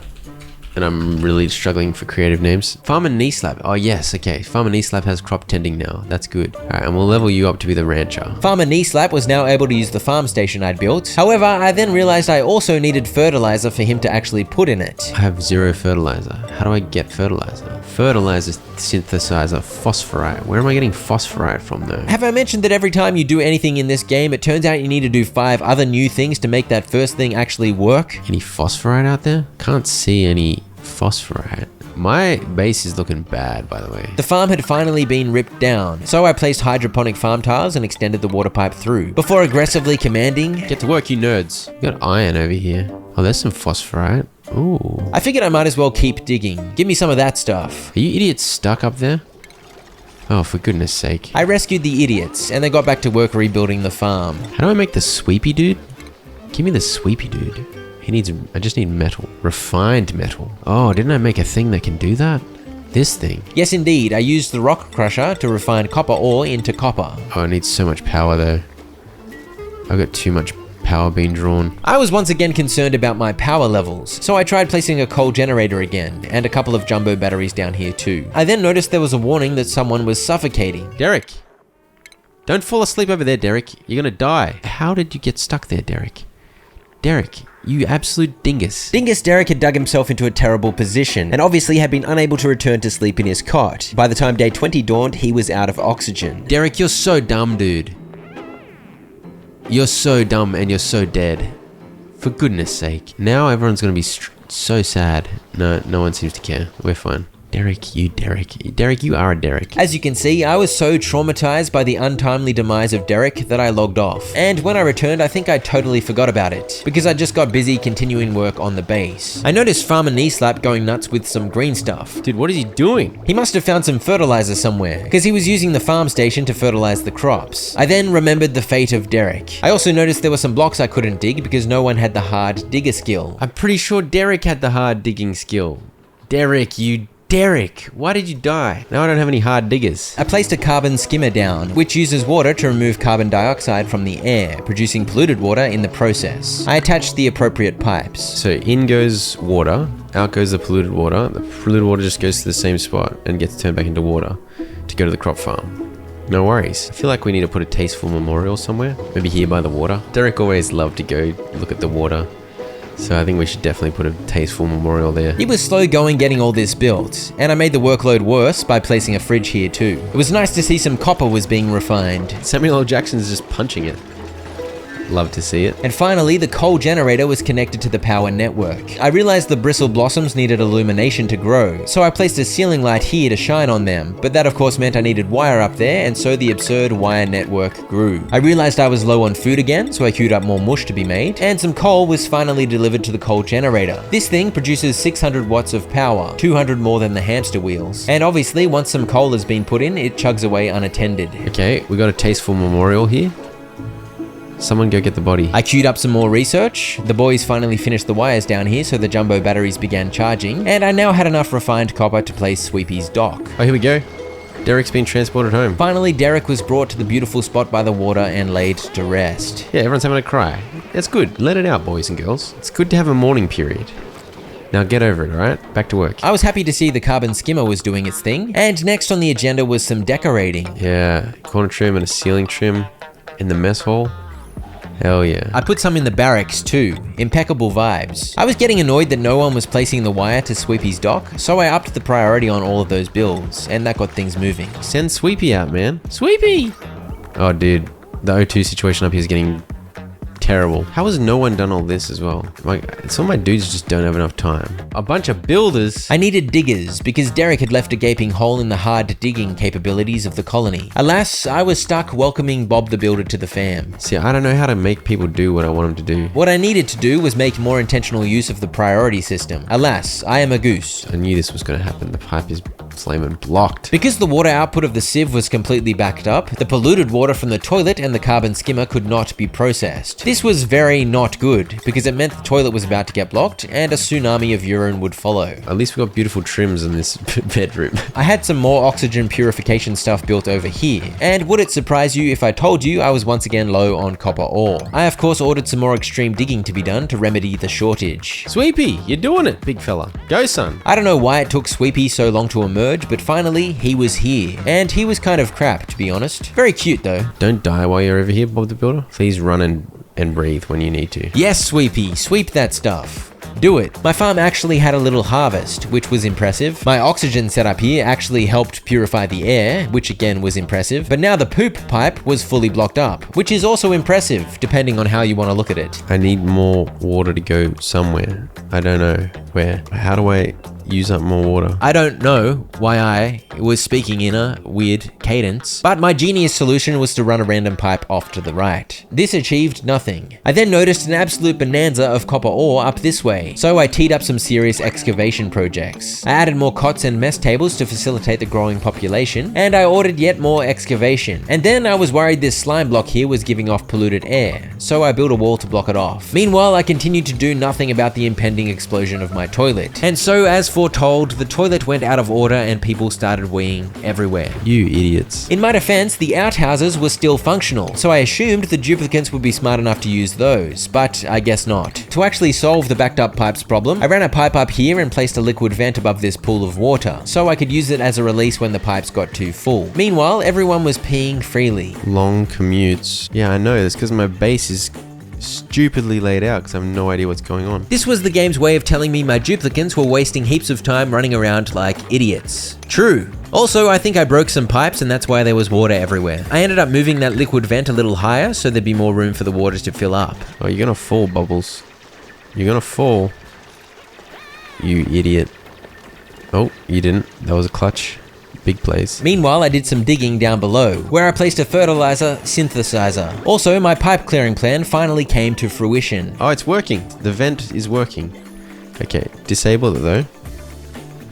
And I'm really struggling for creative names. Farmer Kneeslap. Oh yes, okay. Farmer Kneeslap has crop tending now. That's good. Alright, and we'll level you up to be the rancher. Farmer Kneeslap was now able to use the farm station I'd built. However, I then realized I also needed fertilizer for him to actually put in it. I have 0 fertilizer. How do I get fertilizer? Fertilizer synthesizer phosphorite. Where am I getting phosphorite from though? Have I mentioned that every time you do anything in this game, it turns out you need to do 5 other new things to make that first thing actually work? Any phosphorite out there? Can't see any phosphorite. My base is looking bad, by the way. The farm had finally been ripped down, so I placed hydroponic farm tiles and extended the water pipe through, before aggressively commanding, "Get to work, you nerds." We got iron over here. Oh, there's some phosphorite. Ooh. I figured I might as well keep digging. Give me some of that stuff. Are you idiots stuck up there? Oh, for goodness sake. I rescued the idiots, and they got back to work rebuilding the farm. How do I make the sweepy dude? Give me the sweepy dude. I just need metal. Refined metal. Oh, didn't I make a thing that can do that? This thing. Yes, indeed. I used the rock crusher to refine copper ore into copper. Oh, it needs so much power though. I've got too much power being drawn. I was once again concerned about my power levels, so I tried placing a coal generator again, and a couple of jumbo batteries down here too. I then noticed there was a warning that someone was suffocating. Derek! Don't fall asleep over there, Derek. You're gonna die. How did you get stuck there, Derek? Derek, you absolute dingus. Dingus Derek had dug himself into a terrible position, and obviously had been unable to return to sleep in his cot. By the time day 20 dawned, he was out of oxygen. Derek, you're so dumb, dude. You're so dumb and you're so dead. For goodness sake. Now everyone's gonna be so sad. No one seems to care. We're fine. Derek, you are a Derek. As you can see, I was so traumatized by the untimely demise of Derek that I logged off. And when I returned, I think I totally forgot about it, because I just got busy continuing work on the base. I noticed Farmer Kneeslap going nuts with some green stuff. Dude, what is he doing? He must have found some fertilizer somewhere, because he was using the farm station to fertilize the crops. I then remembered the fate of Derek. I also noticed there were some blocks I couldn't dig because no one had the hard digger skill. I'm pretty sure Derek had the hard digging skill. Derek, why did you die? Now I don't have any hard diggers. I placed a carbon skimmer down, which uses water to remove carbon dioxide from the air, producing polluted water in the process. I attached the appropriate pipes. So in goes water, out goes the polluted water. The polluted water just goes to the same spot and gets turned back into water to go to the crop farm. No worries. I feel like we need to put a tasteful memorial somewhere. Maybe here by the water. Derek always loved to go look at the water. So I think we should definitely put a tasteful memorial there. He was slow going getting all this built, and I made the workload worse by placing a fridge here too. It was nice to see some copper was being refined. Samuel L. Jackson's just punching it. Love to see it. And finally, the coal generator was connected to the power network. I realized the bristle blossoms needed illumination to grow, so I placed a ceiling light here to shine on them, but that of course meant I needed wire up there, and so the absurd wire network grew. I realized I was low on food again, so I queued up more mush to be made, and some coal was finally delivered to the coal generator. This thing produces 600 watts of power, 200 more than the hamster wheels. And obviously, once some coal has been put in, it chugs away unattended. Okay, we got a tasteful memorial here. Someone go get the body. I queued up some more research. The boys finally finished the wires down here, so the jumbo batteries began charging, and I now had enough refined copper to place Sweepy's dock. Oh, here we go. Derek's been transported home. Finally, Derek was brought to the beautiful spot by the water and laid to rest. Yeah, everyone's having a cry. That's good. Let it out, boys and girls. It's good to have a mourning period. Now get over it, alright? Back to work. I was happy to see the carbon skimmer was doing its thing, and next on the agenda was some decorating. Yeah, corner trim and a ceiling trim in the mess hall. Hell yeah. I put some in the barracks too. Impeccable vibes. I was getting annoyed that no one was placing the wire to Sweepy's dock, so I upped the priority on all of those builds, and that got things moving. Send Sweepy out, man. Sweepy! Oh, dude. The O2 situation up here is getting terrible. How has no one done all this as well? Like, some of my dudes just don't have enough time. A bunch of builders. I needed diggers because Derek had left a gaping hole in the hard digging capabilities of the colony. Alas, I was stuck welcoming Bob the Builder to the fam. See, I don't know how to make people do what I want them to do. What I needed to do was make more intentional use of the priority system. Alas, I am a goose. I knew this was going to happen. The pipe is flaming blocked. Because the water output of the sieve was completely backed up, the polluted water from the toilet and the carbon skimmer could not be processed. This was very not good, because it meant the toilet was about to get blocked and a tsunami of urine would follow. At least we got beautiful trims in this bedroom. I had some more oxygen purification stuff built over here, and would it surprise you if I told you I was once again low on copper ore? I of course ordered some more extreme digging to be done to remedy the shortage. Sweepy, you're doing it, big fella. Go, son. I don't know why it took Sweepy so long to emerge, but finally he was here, and he was kind of crap to be honest. Very cute though. Don't die while you're over here, Bob the Builder. Please run and breathe when you need to. Yes, Sweepy, sweep that stuff. Do it. My farm actually had a little harvest, which was impressive. My oxygen setup here actually helped purify the air, which again was impressive. But now the poop pipe was fully blocked up, which is also impressive, depending on how you want to look at it. I need more water to go somewhere. I don't know where. How do I use up more water? I don't know why I was speaking in a weird cadence, but my genius solution was to run a random pipe off to the right. This achieved nothing. I then noticed an absolute bonanza of copper ore up this way, so I teed up some serious excavation projects. I added more cots and mess tables to facilitate the growing population, and I ordered yet more excavation. And then I was worried this slime block here was giving off polluted air, so I built a wall to block it off. Meanwhile, I continued to do nothing about the impending explosion of my toilet. And so as foretold, the toilet went out of order and people started weeing everywhere. You idiots. In my defense, the outhouses were still functional, so I assumed the duplicants would be smart enough to use those, but I guess not. To actually solve the backed up pipes problem, I ran a pipe up here and placed a liquid vent above this pool of water, so I could use it as a release when the pipes got too full. Meanwhile, everyone was peeing freely. Long commutes. Yeah, I know. That's because my base is stupidly laid out because I have no idea what's going on. This was the game's way of telling me my duplicants were wasting heaps of time running around like idiots. True. Also, I think I broke some pipes and that's why there was water everywhere. I ended up moving that liquid vent a little higher so there'd be more room for the water to fill up. Oh, you're gonna fall, Bubbles. You're gonna fall. You idiot. Oh, you didn't. That was a clutch. Big place. Meanwhile, I did some digging down below, where I placed a fertilizer synthesizer. Also, my pipe clearing plan finally came to fruition. Oh, it's working. The vent is working. Okay, disable it though,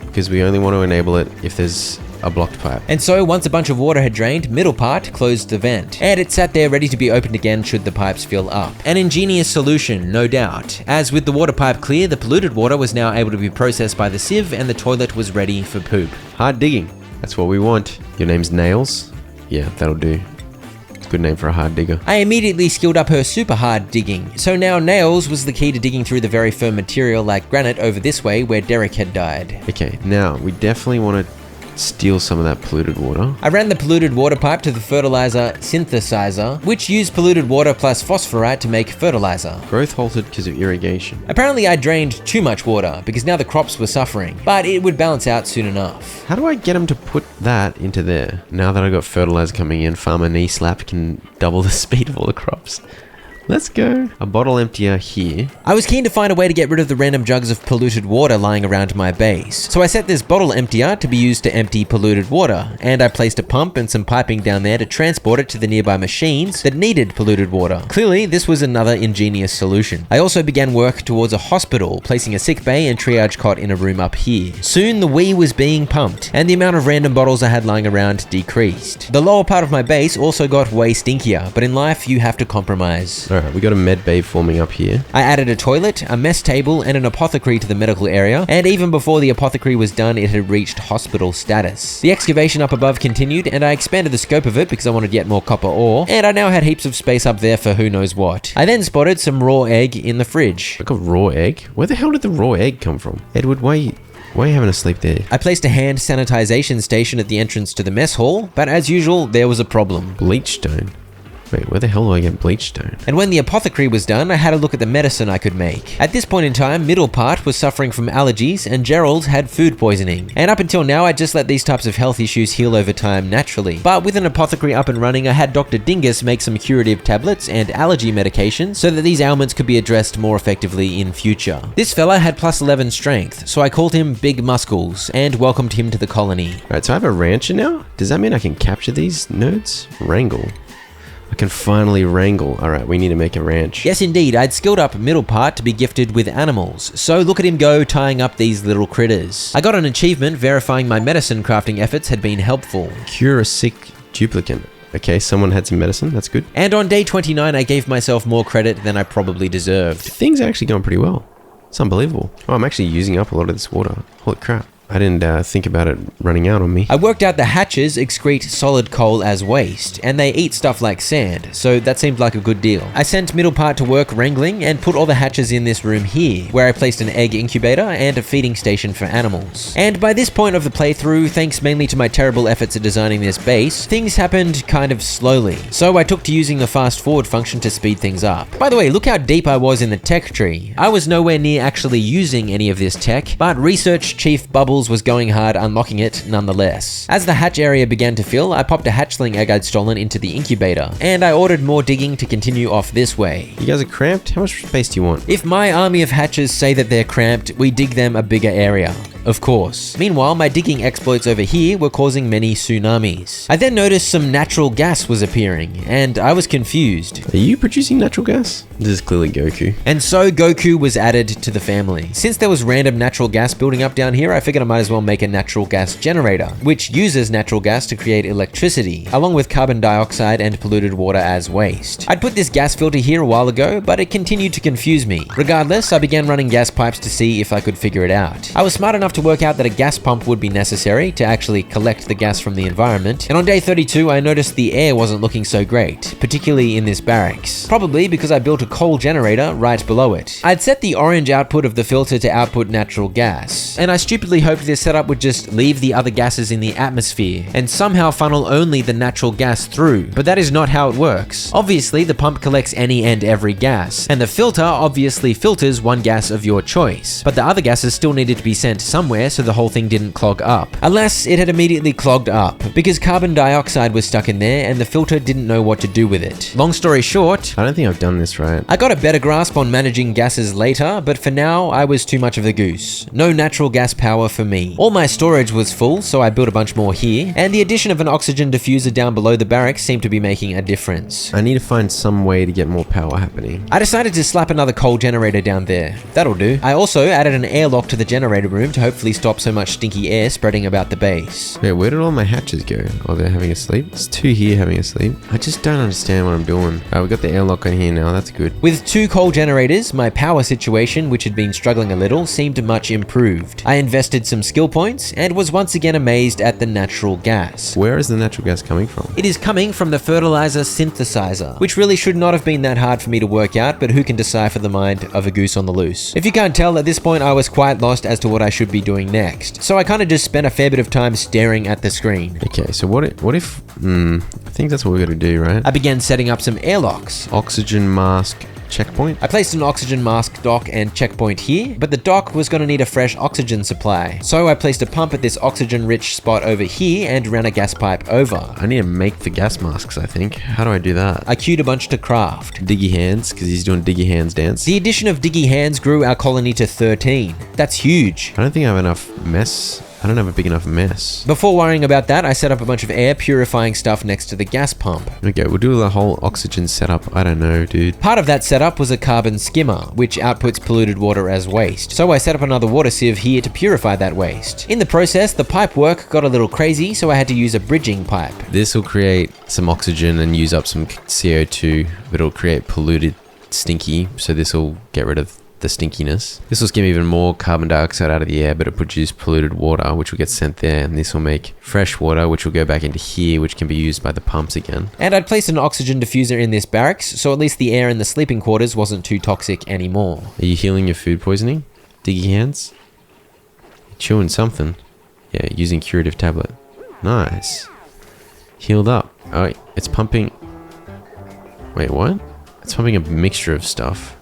because we only want to enable it if there's a blocked pipe. And so, once a bunch of water had drained, middle part closed the vent, and it sat there ready to be opened again should the pipes fill up. An ingenious solution, no doubt, as with the water pipe clear, the polluted water was now able to be processed by the sieve and the toilet was ready for poop. Hard digging. That's what we want. Your name's Nails? Yeah, that'll do. It's a good name for a hard digger. I immediately skilled up her super hard digging, so now Nails was the key to digging through the very firm material like granite over this way where Derek had died. Okay, now we definitely want to steal some of that polluted water. I ran the polluted water pipe to the fertilizer synthesizer, which used polluted water plus phosphorite to make fertilizer. Growth halted because of irrigation. Apparently I drained too much water because now the crops were suffering, but it would balance out soon enough. How do I get him to put that into there? Now that I got fertilizer coming in, Farmer Knee Slap can double the speed of all the crops. Let's go. A bottle emptier here. I was keen to find a way to get rid of the random jugs of polluted water lying around my base. So I set this bottle emptier to be used to empty polluted water, and I placed a pump and some piping down there to transport it to the nearby machines that needed polluted water. Clearly, this was another ingenious solution. I also began work towards a hospital, placing a sick bay and triage cot in a room up here. Soon the wee was being pumped, and the amount of random bottles I had lying around decreased. The lower part of my base also got way stinkier, but in life you have to compromise. Alright, we got a med bay forming up here. I added a toilet, a mess table, and an apothecary to the medical area, and even before the apothecary was done, it had reached hospital status. The excavation up above continued, and I expanded the scope of it because I wanted yet more copper ore, and I now had heaps of space up there for who knows what. I then spotted some raw egg in the fridge. I got raw egg? Where the hell did the raw egg come from? Edward, why are you having a sleep there? I placed a hand sanitization station at the entrance to the mess hall, but as usual, there was a problem. Bleach stone. Wait, where the hell do I get bleach stone? And when the apothecary was done, I had a look at the medicine I could make. At this point in time, middle part was suffering from allergies and Gerald had food poisoning. And up until now, I just let these types of health issues heal over time naturally. But with an apothecary up and running, I had Dr. Dingus make some curative tablets and allergy medications so that these ailments could be addressed more effectively in future. This fella had plus 11 strength, so I called him Big Muscles and welcomed him to the colony. Alright, so I have a rancher now? Does that mean I can capture these nerds? Wrangle. I can finally wrangle. Alright, we need to make a ranch. Yes, indeed. I'd skilled up middle part to be gifted with animals. So look at him go tying up these little critters. I got an achievement verifying my medicine crafting efforts had been helpful. Cure a sick duplicant. Okay, someone had some medicine. That's good. And on day 29, I gave myself more credit than I probably deserved. Things are actually going pretty well. It's unbelievable. Oh, I'm actually using up a lot of this water. Holy crap. I didn't think about it running out on me. I worked out the hatches excrete solid coal as waste, and they eat stuff like sand, so that seemed like a good deal. I sent middle part to work wrangling and put all the hatches in this room here, where I placed an egg incubator and a feeding station for animals. And by this point of the playthrough, thanks mainly to my terrible efforts at designing this base, things happened kind of slowly. So I took to using the fast forward function to speed things up. By the way, look how deep I was in the tech tree. I was nowhere near actually using any of this tech, but Research Chief Bubbles was going hard unlocking it nonetheless. As the hatch area began to fill, I popped a hatchling egg I'd stolen into the incubator, and I ordered more digging to continue off this way. You guys are cramped? How much space do you want? If my army of hatches say that they're cramped, we dig them a bigger area. Of course. Meanwhile, my digging exploits over here were causing many tsunamis. I then noticed some natural gas was appearing, and I was confused. Are you producing natural gas? This is clearly Goku. And so Goku was added to the family. Since there was random natural gas building up down here, I figured I might as well make a natural gas generator, which uses natural gas to create electricity, along with carbon dioxide and polluted water as waste. I'd put this gas filter here a while ago, but it continued to confuse me. Regardless, I began running gas pipes to see if I could figure it out. I was smart enough enough to work out that a gas pump would be necessary to actually collect the gas from the environment. And on day 32, I noticed the air wasn't looking so great, particularly in this barracks. Probably because I built a coal generator right below it. I'd set the orange output of the filter to output natural gas, and I stupidly hoped this setup would just leave the other gases in the atmosphere and somehow funnel only the natural gas through, but that is not how it works. Obviously, the pump collects any and every gas, and the filter obviously filters one gas of your choice, but the other gases still needed to be sent somewhere so the whole thing didn't clog up. Alas, it had immediately clogged up, because carbon dioxide was stuck in there and the filter didn't know what to do with it. Long story short, I don't think I've done this right. I got a better grasp on managing gases later, but for now, I was too much of a goose. No natural gas power for me. All my storage was full, so I built a bunch more here, and the addition of an oxygen diffuser down below the barracks seemed to be making a difference. I need to find some way to get more power happening. I decided to slap another coal generator down there. That'll do. I also added an airlock to the generator room to hopefully stop so much stinky air spreading about the base. Wait, where did all my hatches go? Oh, they're having a sleep? There's two here having a sleep. I just don't understand what I'm doing. We got the airlock on here now, that's good. With 2 coal generators, my power situation, which had been struggling a little, seemed much improved. I invested some skill points and was once again amazed at the natural gas. Where is the natural gas coming from? It is coming from the fertilizer synthesizer, which really should not have been that hard for me to work out, but who can decipher the mind of a goose on the loose? If you can't tell, at this point I was quite lost as to what I should be doing next, so I kind of just spent a fair bit of time staring at the screen. Okay, so what if I think that's what we gotta do, right? I began setting up some airlocks. Oxygen mask checkpoint. I placed an oxygen mask dock and checkpoint here, but the dock was going to need a fresh oxygen supply. So I placed a pump at this oxygen-rich spot over here and ran a gas pipe over. I need to make the gas masks, I think. How do I do that? I queued a bunch to craft. Diggy hands, because he's doing diggy hands dance. The addition of diggy hands grew our colony to 13. That's huge. I don't think I have enough mess. I don't have a big enough mess. Before worrying about that, I set up a bunch of air purifying stuff next to the gas pump. Okay, we'll do the whole oxygen setup. I don't know, dude. Part of that setup was a carbon skimmer, which outputs polluted water as waste. So I set up another water sieve here to purify that waste. In the process, the pipe work got a little crazy, so I had to use a bridging pipe. This will create some oxygen and use up some CO2, but it'll create polluted stinky, so this will get rid of the stinkiness. This will skim even more carbon dioxide out of the air, but it produces polluted water, which will get sent there, and this will make fresh water, which will go back into here, which can be used by the pumps again. And I'd placed an oxygen diffuser in this barracks, so at least the air in the sleeping quarters wasn't too toxic anymore. Are you healing your food poisoning? Diggy hands? You're chewing something. Yeah, using curative tablet. Nice. Healed up. Oh, it's pumping... Wait, what? It's pumping a mixture of stuff,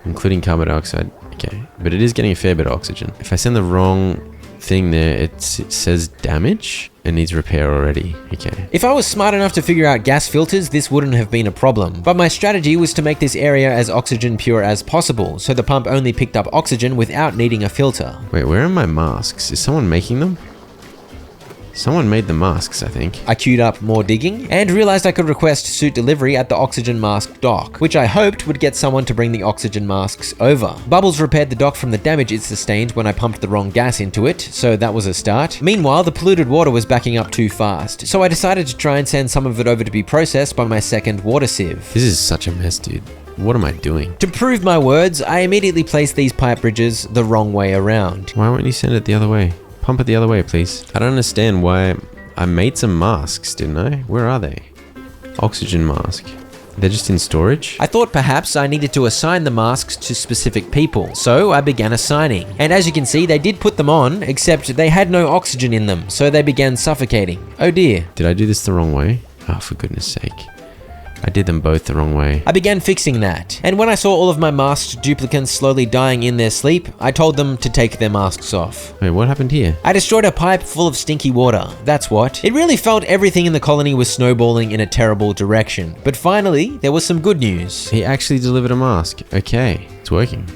including carbon dioxide. Okay, but it is getting a fair bit of oxygen. If I send the wrong thing there, it says damage. It needs repair already. Okay. If I was smart enough to figure out gas filters, this wouldn't have been a problem. But my strategy was to make this area as oxygen pure as possible, so the pump only picked up oxygen without needing a filter. Wait, where are my masks? Is someone making them? Someone made the masks, I think. I queued up more digging and realized I could request suit delivery at the oxygen mask dock, which I hoped would get someone to bring the oxygen masks over. Bubbles repaired the dock from the damage it sustained when I pumped the wrong gas into it, so that was a start. Meanwhile, the polluted water was backing up too fast, so I decided to try and send some of it over to be processed by my second water sieve. This is such a mess, dude. What am I doing? To prove my words, I immediately placed these pipe bridges the wrong way around. Why won't you send it the other way? Pump it the other way, please. I don't understand why. I made some masks, didn't I? Where are they? Oxygen mask. They're just in storage? I thought perhaps I needed to assign the masks to specific people, so I began assigning. And as you can see, they did put them on, except they had no oxygen in them, so they began suffocating. Oh dear. Did I do this the wrong way? Oh, for goodness sake. I did them both the wrong way. I began fixing that, and when I saw all of my masked duplicants slowly dying in their sleep, I told them to take their masks off. Wait, what happened here? I destroyed a pipe full of stinky water, that's what. It really felt everything in the colony was snowballing in a terrible direction, but finally, there was some good news. He actually delivered a mask. Okay, it's working.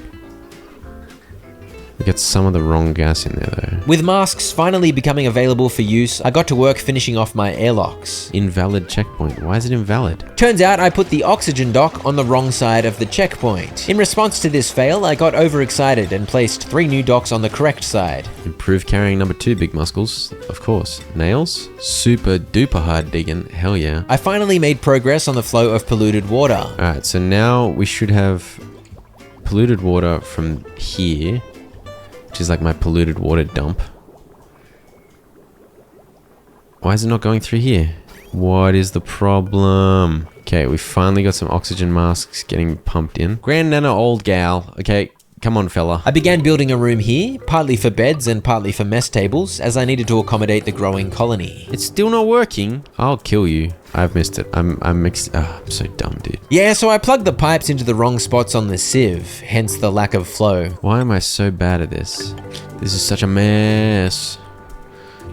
We got some of the wrong gas in there though. With masks finally becoming available for use, I got to work finishing off my airlocks. Invalid checkpoint. Why is it invalid? Turns out I put the oxygen dock on the wrong side of the checkpoint. In response to this fail, I got overexcited and placed 3 new docks on the correct side. Improved carrying number 2, big muscles. Of course. Nails? Super duper hard digging. Hell yeah. I finally made progress on the flow of polluted water. Alright, so now we should have polluted water from here which is like my polluted water dump. Why is it not going through here? What is the problem? Okay, we finally got some oxygen masks getting pumped in. Grand Nana old gal. Okay, come on, fella. I began building a room here, partly for beds and partly for mess tables, as I needed to accommodate the growing colony. It's still not working. I'll kill you. I've missed it. I'm so dumb, dude. Yeah, so I plugged the pipes into the wrong spots on the sieve, hence the lack of flow. Why am I so bad at this? This is such a mess.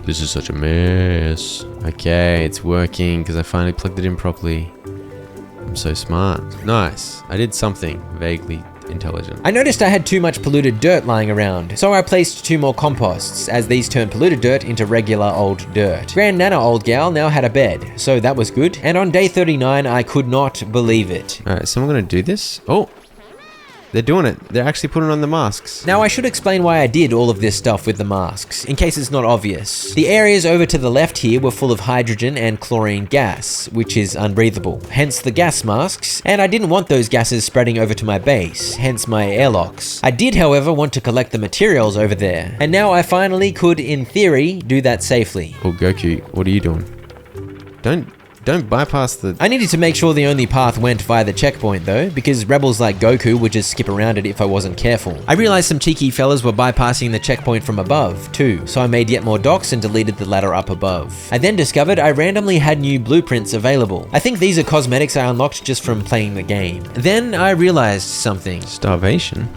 This is such a mess. Okay, it's working because I finally plugged it in properly. I'm so smart. Nice. I did something vaguely intelligent. I noticed I had too much polluted dirt lying around, so I placed 2 more composts, as these turned polluted dirt into regular old dirt. Grand Nana old gal now had a bed, so that was good, and on day 39 I could not believe it. Alright, so I'm gonna do this. Oh! They're doing it. They're actually putting on the masks. Now I should explain why I did all of this stuff with the masks, in case it's not obvious. The areas over to the left here were full of hydrogen and chlorine gas, which is unbreathable, hence the gas masks, and I didn't want those gases spreading over to my base, hence my airlocks. I did, however, want to collect the materials over there, and now I finally could, in theory, do that safely. Oh, Goku, what are you doing? Don't bypass the... I needed to make sure the only path went via the checkpoint though, because rebels like Goku would just skip around it if I wasn't careful. I realized some cheeky fellas were bypassing the checkpoint from above too, so I made yet more docks and deleted the ladder up above. I then discovered I randomly had new blueprints available. I think these are cosmetics I unlocked just from playing the game. Then I realized something. Starvation?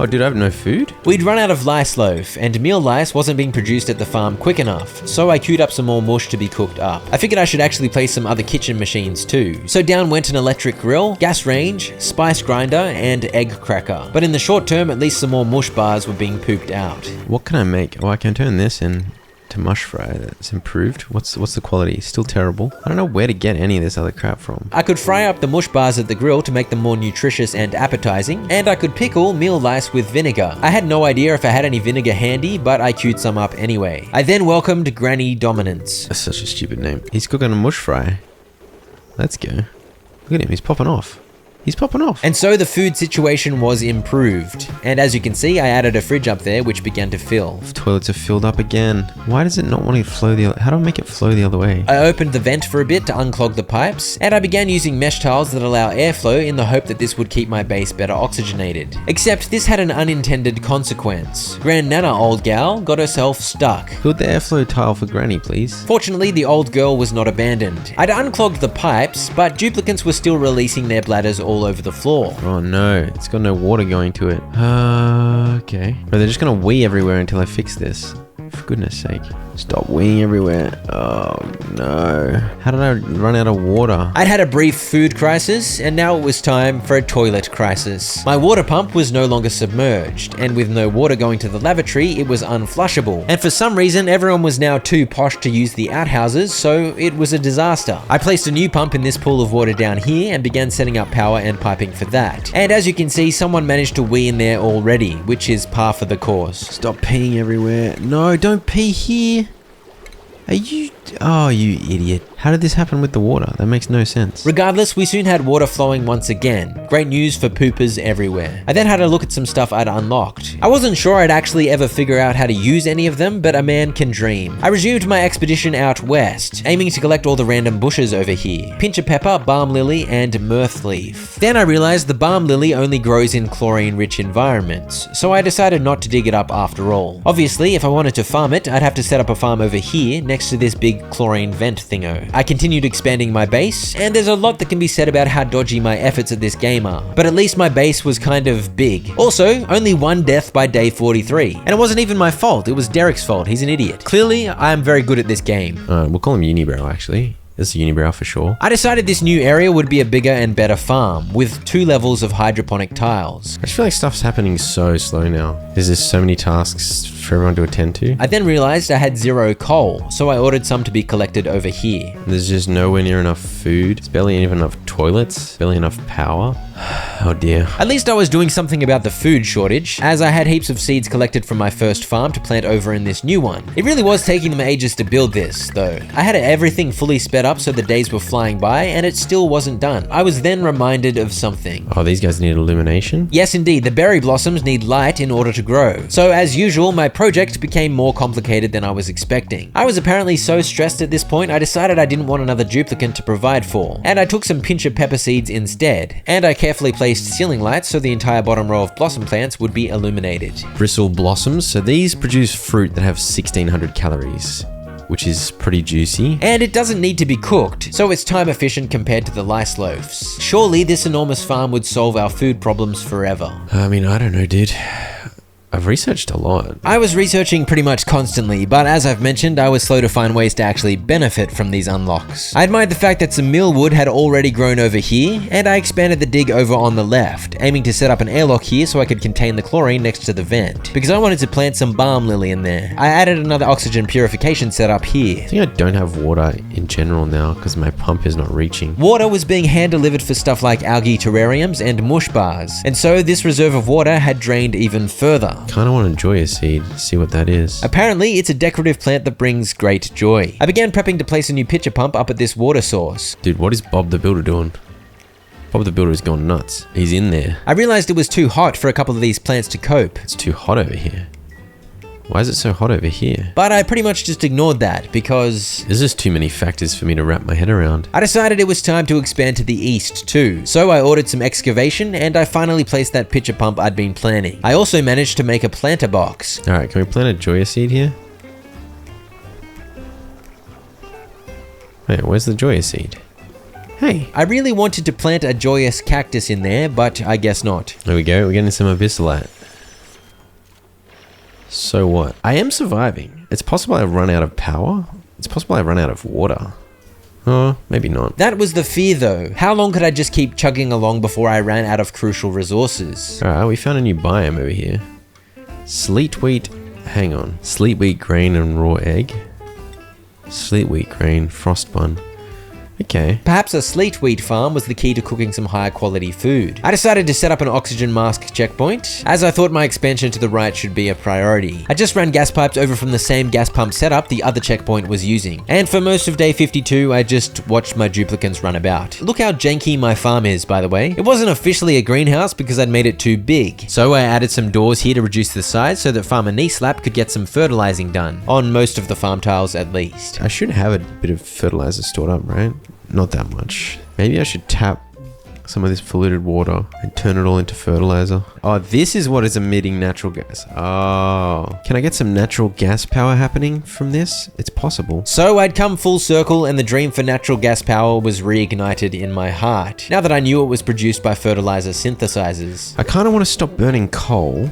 Oh, dude, I have no food? We'd run out of lice loaf, and meal lice wasn't being produced at the farm quick enough, so I queued up some more mush to be cooked up. I figured I should actually place some other kitchen machines too. So down went an electric grill, gas range, spice grinder, and egg cracker. But in the short term, at least some more mush bars were being pooped out. What can I make? Oh, I can turn this in to mush fry. That's improved. What's the quality? Still terrible. I don't know where to get any of this other crap from. I could fry up the mush bars at the grill to make them more nutritious and appetizing, and I could pickle meal lice with vinegar. I had no idea if I had any vinegar handy, but I queued some up anyway. I then welcomed Granny Dominance. That's such a stupid name. He's cooking a mush fry. Let's go. Look at him. He's popping off. He's popping off. And so the food situation was improved. And as you can see, I added a fridge up there, which began to fill. Toilets are filled up again. Why does it not want to flow the other... How do I make it flow the other way? I opened the vent for a bit to unclog the pipes, and I began using mesh tiles that allow airflow in the hope that this would keep my base better oxygenated. Except this had an unintended consequence. Grand Nana old gal got herself stuck. Build the airflow tile for Granny, please. Fortunately, the old girl was not abandoned. I'd unclogged the pipes, but duplicants were still releasing their bladders all over the floor. Oh no, it's got no water going to it. Okay. But they're just gonna wee everywhere until I fix this. For goodness sake. Stop weeing everywhere. Oh no. How did I run out of water? I'd had a brief food crisis, and now it was time for a toilet crisis. My water pump was no longer submerged, and with no water going to the lavatory, it was unflushable. And for some reason, everyone was now too posh to use the outhouses, so it was a disaster. I placed a new pump in this pool of water down here and began setting up power and piping for that. And as you can see, someone managed to wee in there already, which is par for the course. Stop peeing everywhere. No, don't pee here. Are you... Oh, you idiot. How did this happen with the water? That makes no sense. Regardless, we soon had water flowing once again. Great news for poopers everywhere. I then had a look at some stuff I'd unlocked. I wasn't sure I'd actually ever figure out how to use any of them, but a man can dream. I resumed my expedition out west, aiming to collect all the random bushes over here. Pincher pepper, balm lily, and mirth leaf. Then I realized the balm lily only grows in chlorine-rich environments, so I decided not to dig it up after all. Obviously, if I wanted to farm it, I'd have to set up a farm over here next to this big chlorine vent thingo. I continued expanding my base, and there's a lot that can be said about how dodgy my efforts at this game are, but at least my base was kind of big. Also, only one death by day 43, and it wasn't even my fault, it was Derek's fault, he's an idiot. Clearly, I am very good at this game. We'll call him Unibrow, actually. This is Unibrow for sure. I decided this new area would be a bigger and better farm, with 2 levels of hydroponic tiles. I just feel like stuff's happening so slow now. There's just so many tasks for everyone to attend to. I then realized I had 0 coal, so I ordered some to be collected over here. There's just nowhere near enough food. There's barely even enough toilets. Barely enough power. Oh dear. At least I was doing something about the food shortage, as I had heaps of seeds collected from my first farm to plant over in this new one. It really was taking them ages to build this, though. I had everything fully sped up so the days were flying by, and it still wasn't done. I was then reminded of something. Oh, these guys need illumination? Yes, indeed, the berry blossoms need light in order to grow. So as usual, my project became more complicated than I was expecting. I was apparently so stressed at this point, I decided I didn't want another duplicant to provide for, and I took some pincher pepper seeds instead, and I carefully placed ceiling lights so the entire bottom row of blossom plants would be illuminated. Bristle blossoms. So these produce fruit that have 1600 calories, which is pretty juicy. And it doesn't need to be cooked, so it's time efficient compared to the lice loaves. Surely this enormous farm would solve our food problems forever. I mean, I don't know, dude. I've researched a lot. I was researching pretty much constantly, but as I've mentioned, I was slow to find ways to actually benefit from these unlocks. I admired the fact that some millwood had already grown over here, and I expanded the dig over on the left, aiming to set up an airlock here so I could contain the chlorine next to the vent, because I wanted to plant some balm lily in there. I added another oxygen purification setup here. I think I don't have water in general now because my pump is not reaching. Water was being hand-delivered for stuff like algae terrariums and mush bars, and so this reserve of water had drained even further. Kind of want to enjoy a seed, see what that is. Apparently, it's a decorative plant that brings great joy. I began prepping to place a new pitcher pump up at this water source. Dude, what is Bob the Builder doing? Bob the Builder has gone nuts. He's in there. I realized it was too hot for a couple of these plants to cope. It's too hot over here. Why is it so hot over here? But I pretty much just ignored that because There's just too many factors for me to wrap my head around. I decided it was time to expand to the east too. So I ordered some excavation and I finally placed that pitcher pump I'd been planning. I also managed to make a planter box. Alright, can we plant a Joya seed here? Wait, where's the Joya seed? Hey. I really wanted to plant a joyous cactus in there, but I guess not. There we go, we're getting some abyssalite. So what? I am surviving. It's possible I run out of power. It's possible I run out of water. Oh, maybe not. That was the fear though. How long could I just keep chugging along before I ran out of crucial resources? Alright, we found a new biome over here. Sleet wheat, hang on. Sleet wheat grain and raw egg. Sleet wheat grain, frost bun. Okay. Perhaps a sleet wheat farm was the key to cooking some higher quality food. I decided to set up an oxygen mask checkpoint, as I thought my expansion to the right should be a priority. I just ran gas pipes over from the same gas pump setup the other checkpoint was using. And for most of day 52, I just watched my duplicants run about. Look how janky my farm is, by the way. It wasn't officially a greenhouse because I'd made it too big. So I added some doors here to reduce the size so that Farmer Kneeslap could get some fertilizing done. On most of the farm tiles at least. I should have a bit of fertilizer stored up, right? Not that much. Maybe I should tap some of this polluted water and turn it all into fertilizer. Oh, this is what is emitting natural gas. Oh. Can I get some natural gas power happening from this? It's possible. So I'd come full circle and the dream for natural gas power was reignited in my heart, now that I knew it was produced by fertilizer synthesizers. I kind of want to stop burning coal,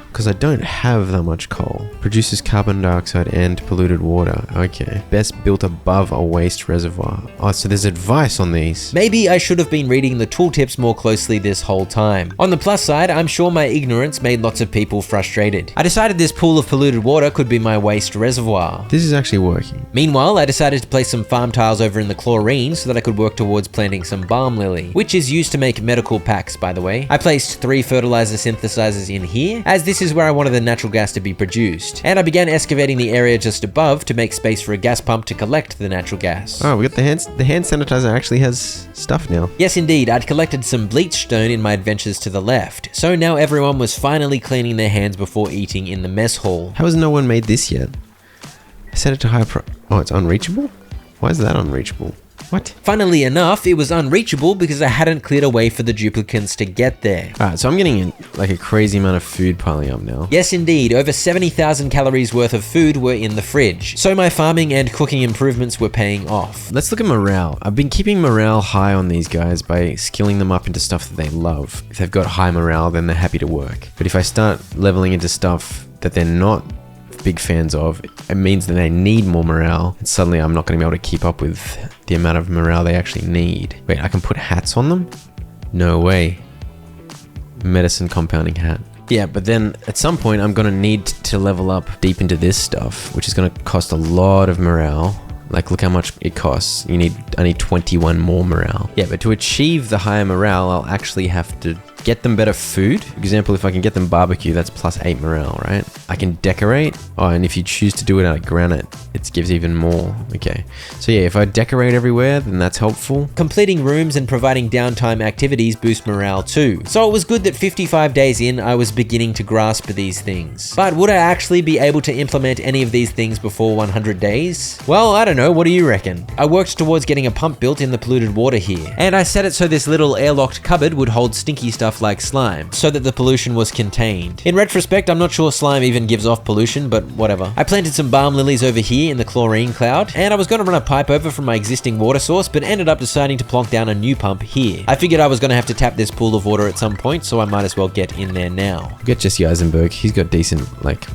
because I don't have that much coal. Produces carbon dioxide and polluted water. Okay. Best built above a waste reservoir. Oh, so there's advice on these. Maybe I should have been reading the tooltips more closely this whole time. On the plus side, I'm sure my ignorance made lots of people frustrated. I decided this pool of polluted water could be my waste reservoir. This is actually working. Meanwhile, I decided to place some farm tiles over in the chlorine so that I could work towards planting some balm lily, which is used to make medical packs, by the way. I placed 3 fertilizer synthesizers in here, as this is where I wanted the natural gas to be produced, and I began excavating the area just above to make space for a gas pump to collect the natural gas. Oh, we got the hand sanitizer actually has stuff now. Yes, indeed. I'd collected some bleach stone in my adventures to the left, so now everyone was finally cleaning their hands before eating in the mess hall. How has no one made this yet? I set it to high Oh, it's unreachable? Why is that unreachable? What? Funnily enough, it was unreachable because I hadn't cleared a way for the duplicants to get there. Alright, so I'm getting like a crazy amount of food piling up now. Yes, indeed. Over 70,000 calories worth of food were in the fridge. So my farming and cooking improvements were paying off. Let's look at morale. I've been keeping morale high on these guys by skilling them up into stuff that they love. If they've got high morale, then they're happy to work. But if I start leveling into stuff that they're not big fans of, it means that they need more morale, and suddenly I'm not going to be able to keep up with the amount of morale they actually need. Wait, I can put hats on them? No way. Medicine compounding hat. Yeah, but then at some point I'm going to need to level up deep into this stuff, which is going to cost a lot of morale. Like, look how much it costs. I need 21 more morale. Yeah, but to achieve the higher morale, I'll actually have to get them better food. For example, if I can get them barbecue, that's plus 8 morale, right? I can decorate. Oh, and if you choose to do it out of granite, it gives even more. Okay. So yeah, if I decorate everywhere, then that's helpful. Completing rooms and providing downtime activities boost morale too. So it was good that 55 days in, I was beginning to grasp these things. But would I actually be able to implement any of these things before 100 days? Well, I don't know. What do you reckon? I worked towards getting a pump built in the polluted water here, and I set it so this little airlocked cupboard would hold stinky stuff like slime, so that the pollution was contained. In retrospect, I'm not sure slime even gives off pollution, but whatever. I planted some balm lilies over here in the chlorine cloud, and I was going to run a pipe over from my existing water source, but ended up deciding to plonk down a new pump here. I figured I was going to have to tap this pool of water at some point, so I might as well get in there now. Get Jesse Eisenberg. He's got decent, like,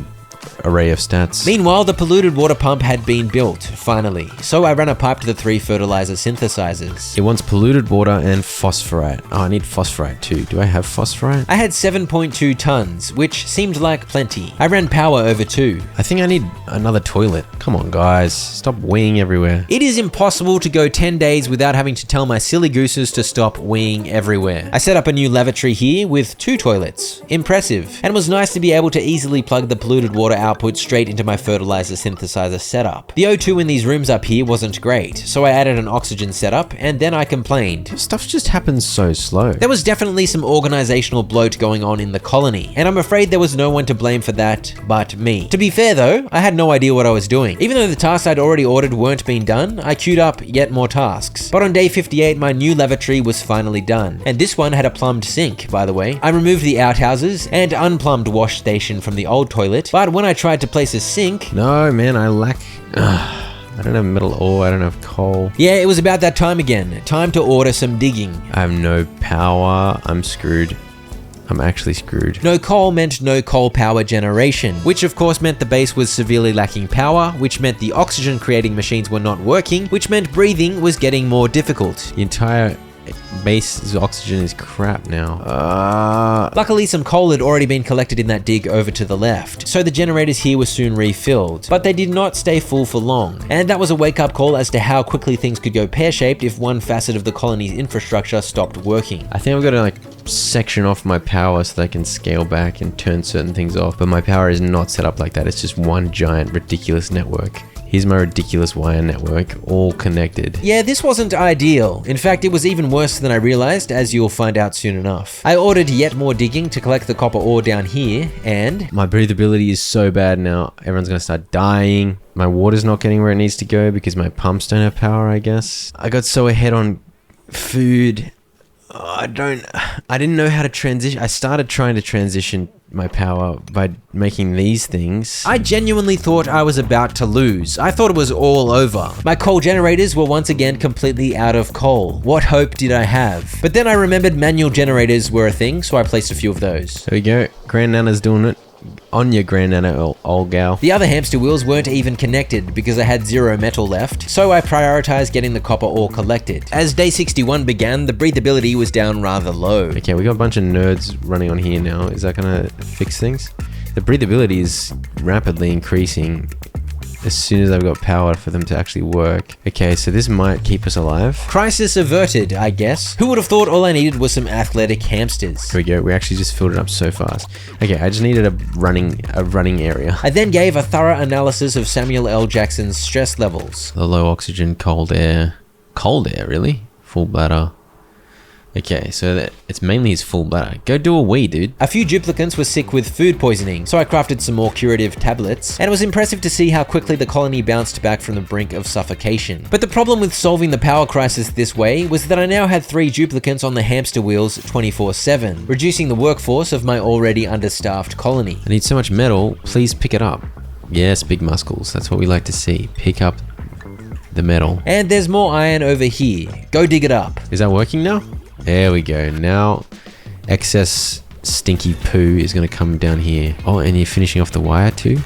array of stats. Meanwhile, the polluted water pump had been built, finally. So I ran a pipe to the 3 fertilizer synthesizers. It wants polluted water and phosphorite. Oh, I need phosphorite too. Do I have phosphorite? I had 7.2 tons, which seemed like plenty. I ran power over 2. I think I need another toilet. Come on, guys. Stop weeing everywhere. It is impossible to go 10 days without having to tell my silly gooses to stop weeing everywhere. I set up a new lavatory here with 2 toilets. Impressive. And it was nice to be able to easily plug the polluted water output straight into my fertilizer synthesizer setup. The O2 in these rooms up here wasn't great, so I added an oxygen setup, and then I complained. Stuff just happens so slow. There was definitely some organizational bloat going on in the colony, and I'm afraid there was no one to blame for that but me. To be fair though, I had no idea what I was doing. Even though the tasks I'd already ordered weren't being done, I queued up yet more tasks. But on day 58, my new lavatory was finally done, and this one had a plumbed sink, by the way. I removed the outhouses and unplumbed wash station from the old toilet, but when I tried to place a sink... No, man, I lack... I don't have metal ore, I don't have coal. Yeah, it was about that time again. Time to order some digging. I have no power. I'm screwed. I'm actually screwed. No coal meant no coal power generation, which of course meant the base was severely lacking power, which meant the oxygen creating machines were not working, which meant breathing was getting more difficult. The entire base's oxygen is crap now. Luckily, some coal had already been collected in that dig over to the left, so the generators here were soon refilled, but they did not stay full for long, and that was a wake-up call as to how quickly things could go pear-shaped if one facet of the colony's infrastructure stopped working. I think I've got to like section off my power so that I can scale back and turn certain things off, but my power is not set up like that. It's just one giant ridiculous network. Here's my ridiculous wire network, all connected. Yeah, this wasn't ideal. In fact, it was even worse than I realized, as you'll find out soon enough. I ordered yet more digging to collect the copper ore down here, and... My breathability is so bad now, everyone's gonna start dying. My water's not getting where it needs to go because my pumps don't have power, I guess. I got so ahead on food. I didn't know how to transition. I started trying to transition my power by making these things. I genuinely thought I was about to lose. I thought it was all over. My coal generators were once again completely out of coal. What hope did I have? But then I remembered manual generators were a thing, so I placed a few of those. There we go. Grand Nana's doing it. On your Grand Nana, old gal. The other hamster wheels weren't even connected because I had 0 metal left, so I prioritized getting the copper ore collected. As day 61 began, the breathability was down rather low. Okay, we got a bunch of nerds running on here now. Is that gonna fix things? The breathability is rapidly increasing as soon as I've got power for them to actually work. Okay, so this might keep us alive. Crisis averted, I guess. Who would have thought all I needed was some athletic hamsters? Here we go. We actually just filled it up so fast. Okay, I just needed a running area. I then gave a thorough analysis of Samuel L. Jackson's stress levels. The low oxygen, cold air. Cold air, really? Full bladder. Okay, so it's mainly his full bladder. Go do a wee, dude. A few duplicants were sick with food poisoning, so I crafted some more curative tablets, and it was impressive to see how quickly the colony bounced back from the brink of suffocation. But the problem with solving the power crisis this way was that I now had 3 duplicants on the hamster wheels 24/7, reducing the workforce of my already understaffed colony. I need so much metal, please pick it up. Yes, big muscles, that's what we like to see. Pick up the metal. And there's more iron over here. Go dig it up. Is that working now? There we go. Now, excess stinky poo is going to come down here. Oh, and you're finishing off the wire too?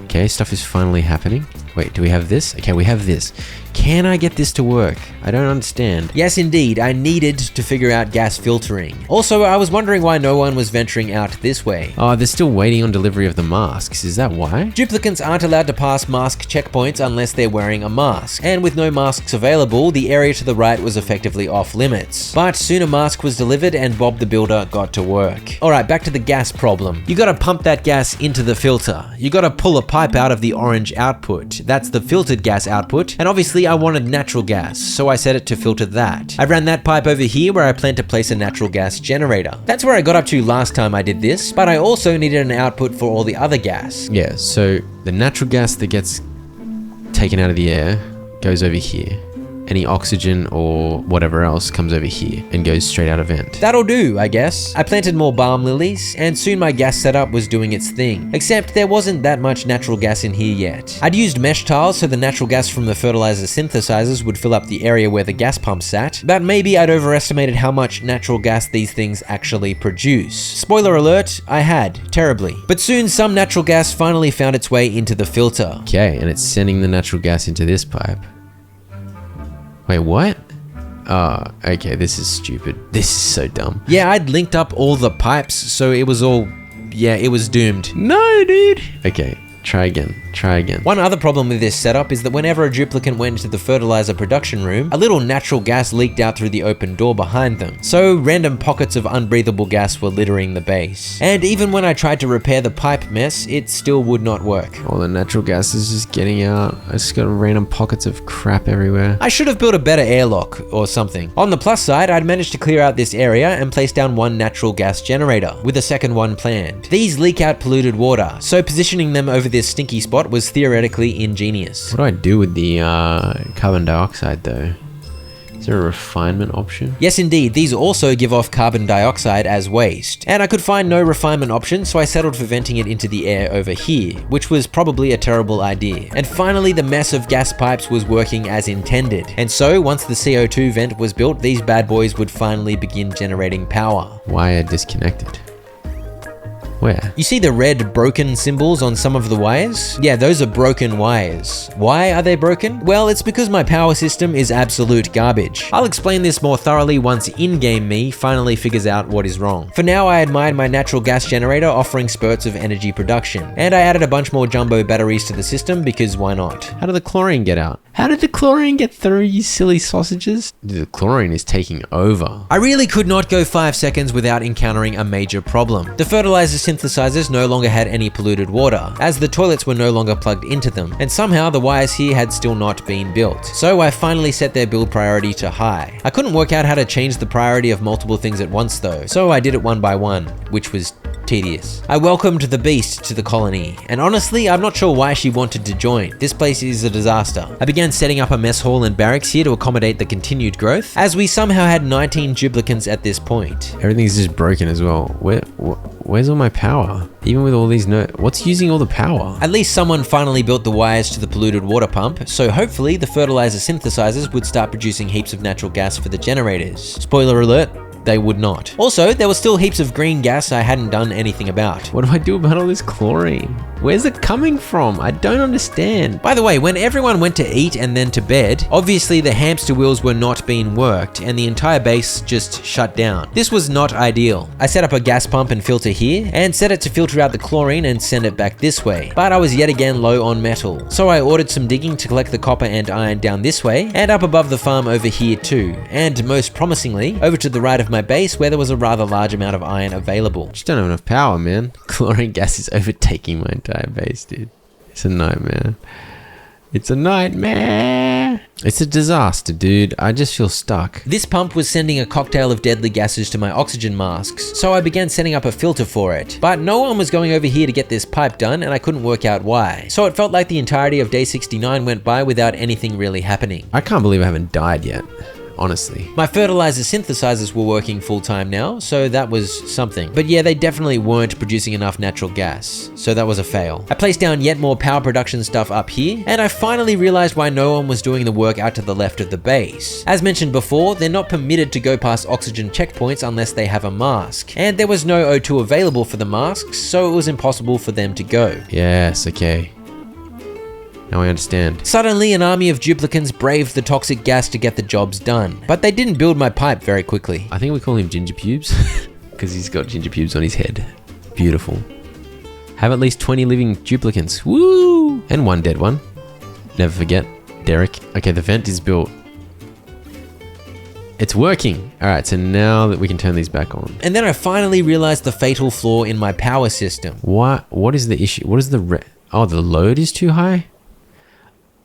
Okay, stuff is finally happening. Wait, do we have this? Okay, we have this. Can I get this to work? I don't understand. Yes, indeed, I needed to figure out gas filtering. Also, I was wondering why no one was venturing out this way. Oh, they're still waiting on delivery of the masks. Is that why? Duplicants aren't allowed to pass mask checkpoints unless they're wearing a mask, and with no masks available, the area to the right was effectively off limits. But soon a mask was delivered and Bob the Builder got to work. Alright, back to the gas problem. You gotta pump that gas into the filter. You gotta pull a pipe out of the orange output. That's the filtered gas output, and obviously I wanted natural gas, so I set it to filter that. I ran that pipe over here where I plan to place a natural gas generator. That's where I got up to last time I did this, but I also needed an output for all the other gas. Yeah, so the natural gas that gets taken out of the air goes over here. Any oxygen or whatever else comes over here and goes straight out a vent. That'll do, I guess. I planted more balm lilies, and soon my gas setup was doing its thing. Except there wasn't that much natural gas in here yet. I'd used mesh tiles so the natural gas from the fertilizer synthesizers would fill up the area where the gas pump sat, but maybe I'd overestimated how much natural gas these things actually produce. Spoiler alert, I had, terribly. But soon some natural gas finally found its way into the filter. Okay, and it's sending the natural gas into this pipe. Wait, what? Oh, okay, this is stupid. This is so dumb. Yeah, I'd linked up all the pipes, so it was all... yeah, it was doomed. No, dude. Okay, try again. One other problem with this setup is that whenever a duplicant went into the fertilizer production room, a little natural gas leaked out through the open door behind them. So random pockets of unbreathable gas were littering the base. And even when I tried to repair the pipe mess, it still would not work. All the natural gas is just getting out. I just got random pockets of crap everywhere. I should have built a better airlock or something. On the plus side, I'd managed to clear out this area and place down one natural gas generator, with a second one planned. These leak out polluted water, so positioning them over this stinky spot was theoretically ingenious. What do I do with the carbon dioxide though? Is there a refinement option? Yes, indeed. These also give off carbon dioxide as waste. And I could find no refinement option, so I settled for venting it into the air over here, which was probably a terrible idea. And finally, the mess of gas pipes was working as intended. And so, once the CO2 vent was built, these bad boys would finally begin generating power. Wire disconnected. Where? You see the red broken symbols on some of the wires? Yeah, those are broken wires. Why are they broken? Well, it's because my power system is absolute garbage. I'll explain this more thoroughly once in-game me finally figures out what is wrong. For now, I admired my natural gas generator offering spurts of energy production, and I added a bunch more jumbo batteries to the system because why not? How did the chlorine get out? How did the chlorine get through, you silly sausages? The chlorine is taking over. I really could not go 5 seconds without encountering a major problem. The fertilizer synthesizers no longer had any polluted water, as the toilets were no longer plugged into them, and somehow the wires here had still not been built. So I finally set their build priority to high. I couldn't work out how to change the priority of multiple things at once though, so I did it one by one, which was tedious. I welcomed the beast to the colony, and honestly, I'm not sure why she wanted to join. This place is a disaster. I began setting up a mess hall and barracks here to accommodate the continued growth, as we somehow had 19 duplicants at this point. Everything's just broken as well. Where's all my power? Even with all these what's using all the power? At least someone finally built the wires to the polluted water pump, so hopefully the fertilizer synthesizers would start producing heaps of natural gas for the generators. Spoiler alert, they would not. Also, there was still heaps of green gas I hadn't done anything about. What do I do about all this chlorine? Where's it coming from? I don't understand. By the way, when everyone went to eat and then to bed, obviously the hamster wheels were not being worked and the entire base just shut down. This was not ideal. I set up a gas pump and filter here and set it to filter out the chlorine and send it back this way, but I was yet again low on metal. So I ordered some digging to collect the copper and iron down this way and up above the farm over here too, and most promisingly, over to the right of my base where there was a rather large amount of iron available. Just don't have enough power, man. Chlorine gas is overtaking my entire base, dude. It's a nightmare. It's a nightmare. It's a disaster, dude. I just feel stuck. This pump was sending a cocktail of deadly gases to my oxygen masks, so I began setting up a filter for it. But no one was going over here to get this pipe done, and I couldn't work out why. So it felt like the entirety of day 69 went by without anything really happening. I can't believe I haven't died yet. Honestly. My fertilizer synthesizers were working full time now, so that was something. But yeah, they definitely weren't producing enough natural gas, so that was a fail. I placed down yet more power production stuff up here, and I finally realized why no one was doing the work out to the left of the base. As mentioned before, they're not permitted to go past oxygen checkpoints unless they have a mask, and there was no O2 available for the masks, so it was impossible for them to go. Yes, okay. Now I understand. Suddenly, an army of duplicants braved the toxic gas to get the jobs done, but they didn't build my pipe very quickly. I think we call him Ginger Pubes because he's got ginger pubes on his head. Beautiful. Have at least 20 living duplicants. Woo! And one dead one. Never forget. Derek. Okay, the vent is built. It's working. All right, so now that we can turn these back on. And then I finally realized the fatal flaw in my power system. What is the issue? What is the oh, the load is too high?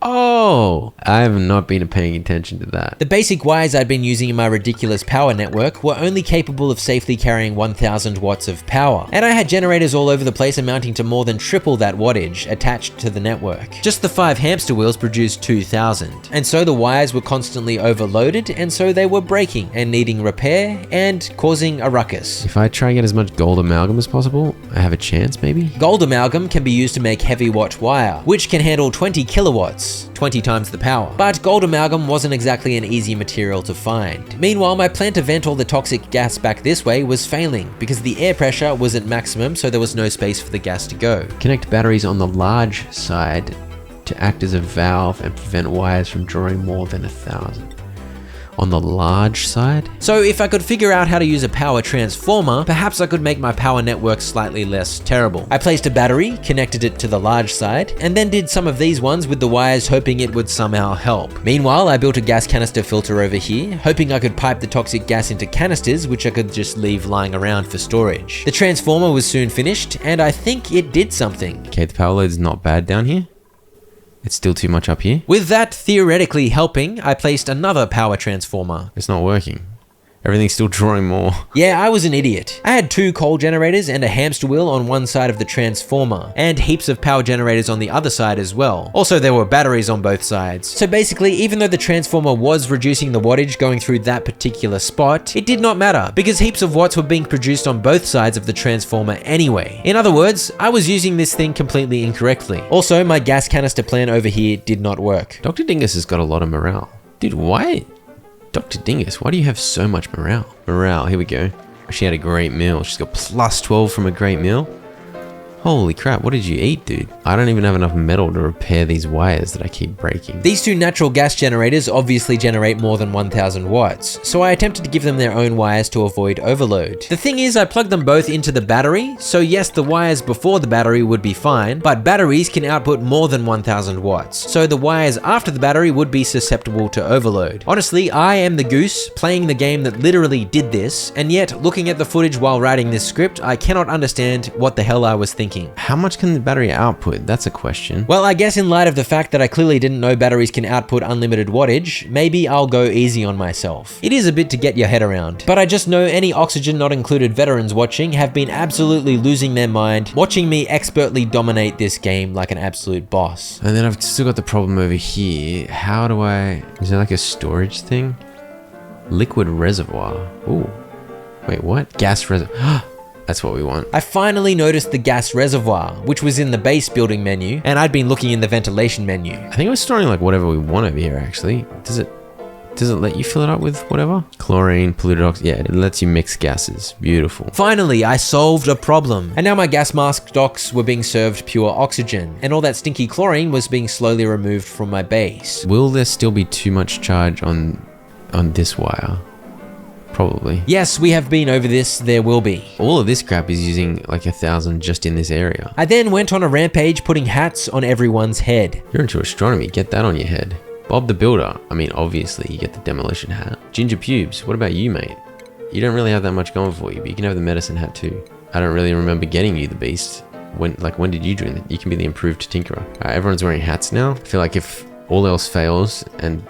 Oh, I have not been paying attention to that. The basic wires I'd been using in my ridiculous power network were only capable of safely carrying 1000 watts of power. And I had generators all over the place amounting to more than triple that wattage attached to the network. Just the 5 hamster wheels produced 2000. And so the wires were constantly overloaded, and so they were breaking and needing repair and causing a ruckus. If I try and get as much gold amalgam as possible, I have a chance maybe? Gold amalgam can be used to make heavy watt wire, which can handle 20 kilowatts. 20 times the power. But gold amalgam wasn't exactly an easy material to find. Meanwhile, my plan to vent all the toxic gas back this way was failing because the air pressure was at maximum, so there was no space for the gas to go. Connect batteries on the large side to act as a valve and prevent wires from drawing more than 1000. On the large side? So if I could figure out how to use a power transformer, perhaps I could make my power network slightly less terrible. I placed a battery, connected it to the large side, and then did some of these ones with the wires hoping it would somehow help. Meanwhile, I built a gas canister filter over here, hoping I could pipe the toxic gas into canisters which I could just leave lying around for storage. The transformer was soon finished, and I think it did something. Okay, the power load's not bad down here. It's still too much up here. With that theoretically helping, I placed another power transformer. It's not working. Everything's still drawing more. Yeah, I was an idiot. I had 2 coal generators and a hamster wheel on one side of the transformer, and heaps of power generators on the other side as well. Also, there were batteries on both sides. So basically, even though the transformer was reducing the wattage going through that particular spot, it did not matter, because heaps of watts were being produced on both sides of the transformer anyway. In other words, I was using this thing completely incorrectly. Also, my gas canister plan over here did not work. Dr. Dingus has got a lot of morale. Dude, why? Dr. Dingus, why do you have so much morale? Morale, here we go. She had a great meal. She's got plus 12 from a great meal. Holy crap, what did you eat, dude? I don't even have enough metal to repair these wires that I keep breaking. These 2 natural gas generators obviously generate more than 1000 watts, so I attempted to give them their own wires to avoid overload. The thing is, I plugged them both into the battery, so yes, the wires before the battery would be fine, but batteries can output more than 1000 watts, so the wires after the battery would be susceptible to overload. Honestly, I am the goose playing the game that literally did this, and yet looking at the footage while writing this script, I cannot understand what the hell I was thinking. How much can the battery output? That's a question. Well, I guess in light of the fact that I clearly didn't know batteries can output unlimited wattage, maybe I'll go easy on myself. It is a bit to get your head around, but I just know any oxygen not included veterans watching have been absolutely losing their mind watching me expertly dominate this game like an absolute boss. And then I've still got the problem over here. How do is there like a storage thing? Liquid reservoir. Ooh. Wait, what? Gas reservoir. That's what we want. I finally noticed the gas reservoir, which was in the base building menu, and I'd been looking in the ventilation menu. I think we're storing like whatever we want over here actually. Does it let you fill it up with whatever? Chlorine, polluted oxygen. Yeah, it lets you mix gases. Beautiful. Finally, I solved a problem. And now my gas mask stocks were being served pure oxygen, and all that stinky chlorine was being slowly removed from my base. Will there still be too much charge on this wire? Probably. Yes, we have been over this, there will be. All of this crap is using like 1000 just in this area. I then went on a rampage putting hats on everyone's head. You're into astronomy, get that on your head. Bob the Builder, I mean obviously you get the demolition hat. Ginger Pubes, what about you mate? You don't really have that much going for you, but you can have the medicine hat too. I don't really remember getting you the beast. When did you join it? You can be the improved tinkerer. Everyone's wearing hats now. I feel like if all else fails and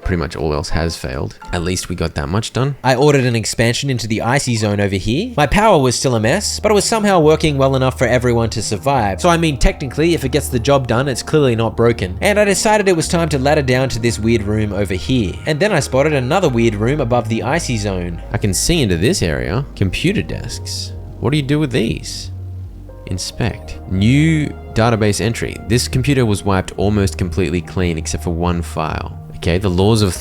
pretty much all else has failed, at least we got that much done. I ordered an expansion into the icy zone over here. My power was still a mess, but it was somehow working well enough for everyone to survive. So I mean, technically, if it gets the job done, it's clearly not broken. And I decided it was time to ladder down to this weird room over here. And then I spotted another weird room above the icy zone. I can see into this area. Computer desks. What do you do with these? Inspect. New database entry. This computer was wiped almost completely clean except for one file. Okay, the laws of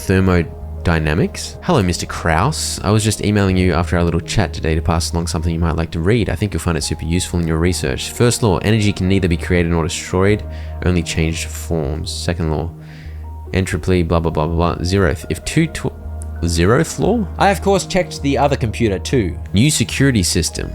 dynamics. Hello, Mr. Kraus. I was just emailing you after our little chat today to pass along something you might like to read. I think you'll find it super useful in your research. First law, energy can neither be created nor destroyed, only changed forms. Second law, entropy, blah, blah, blah, blah, blah. Zeroth, if zeroth law? I of course checked the other computer too. New security system.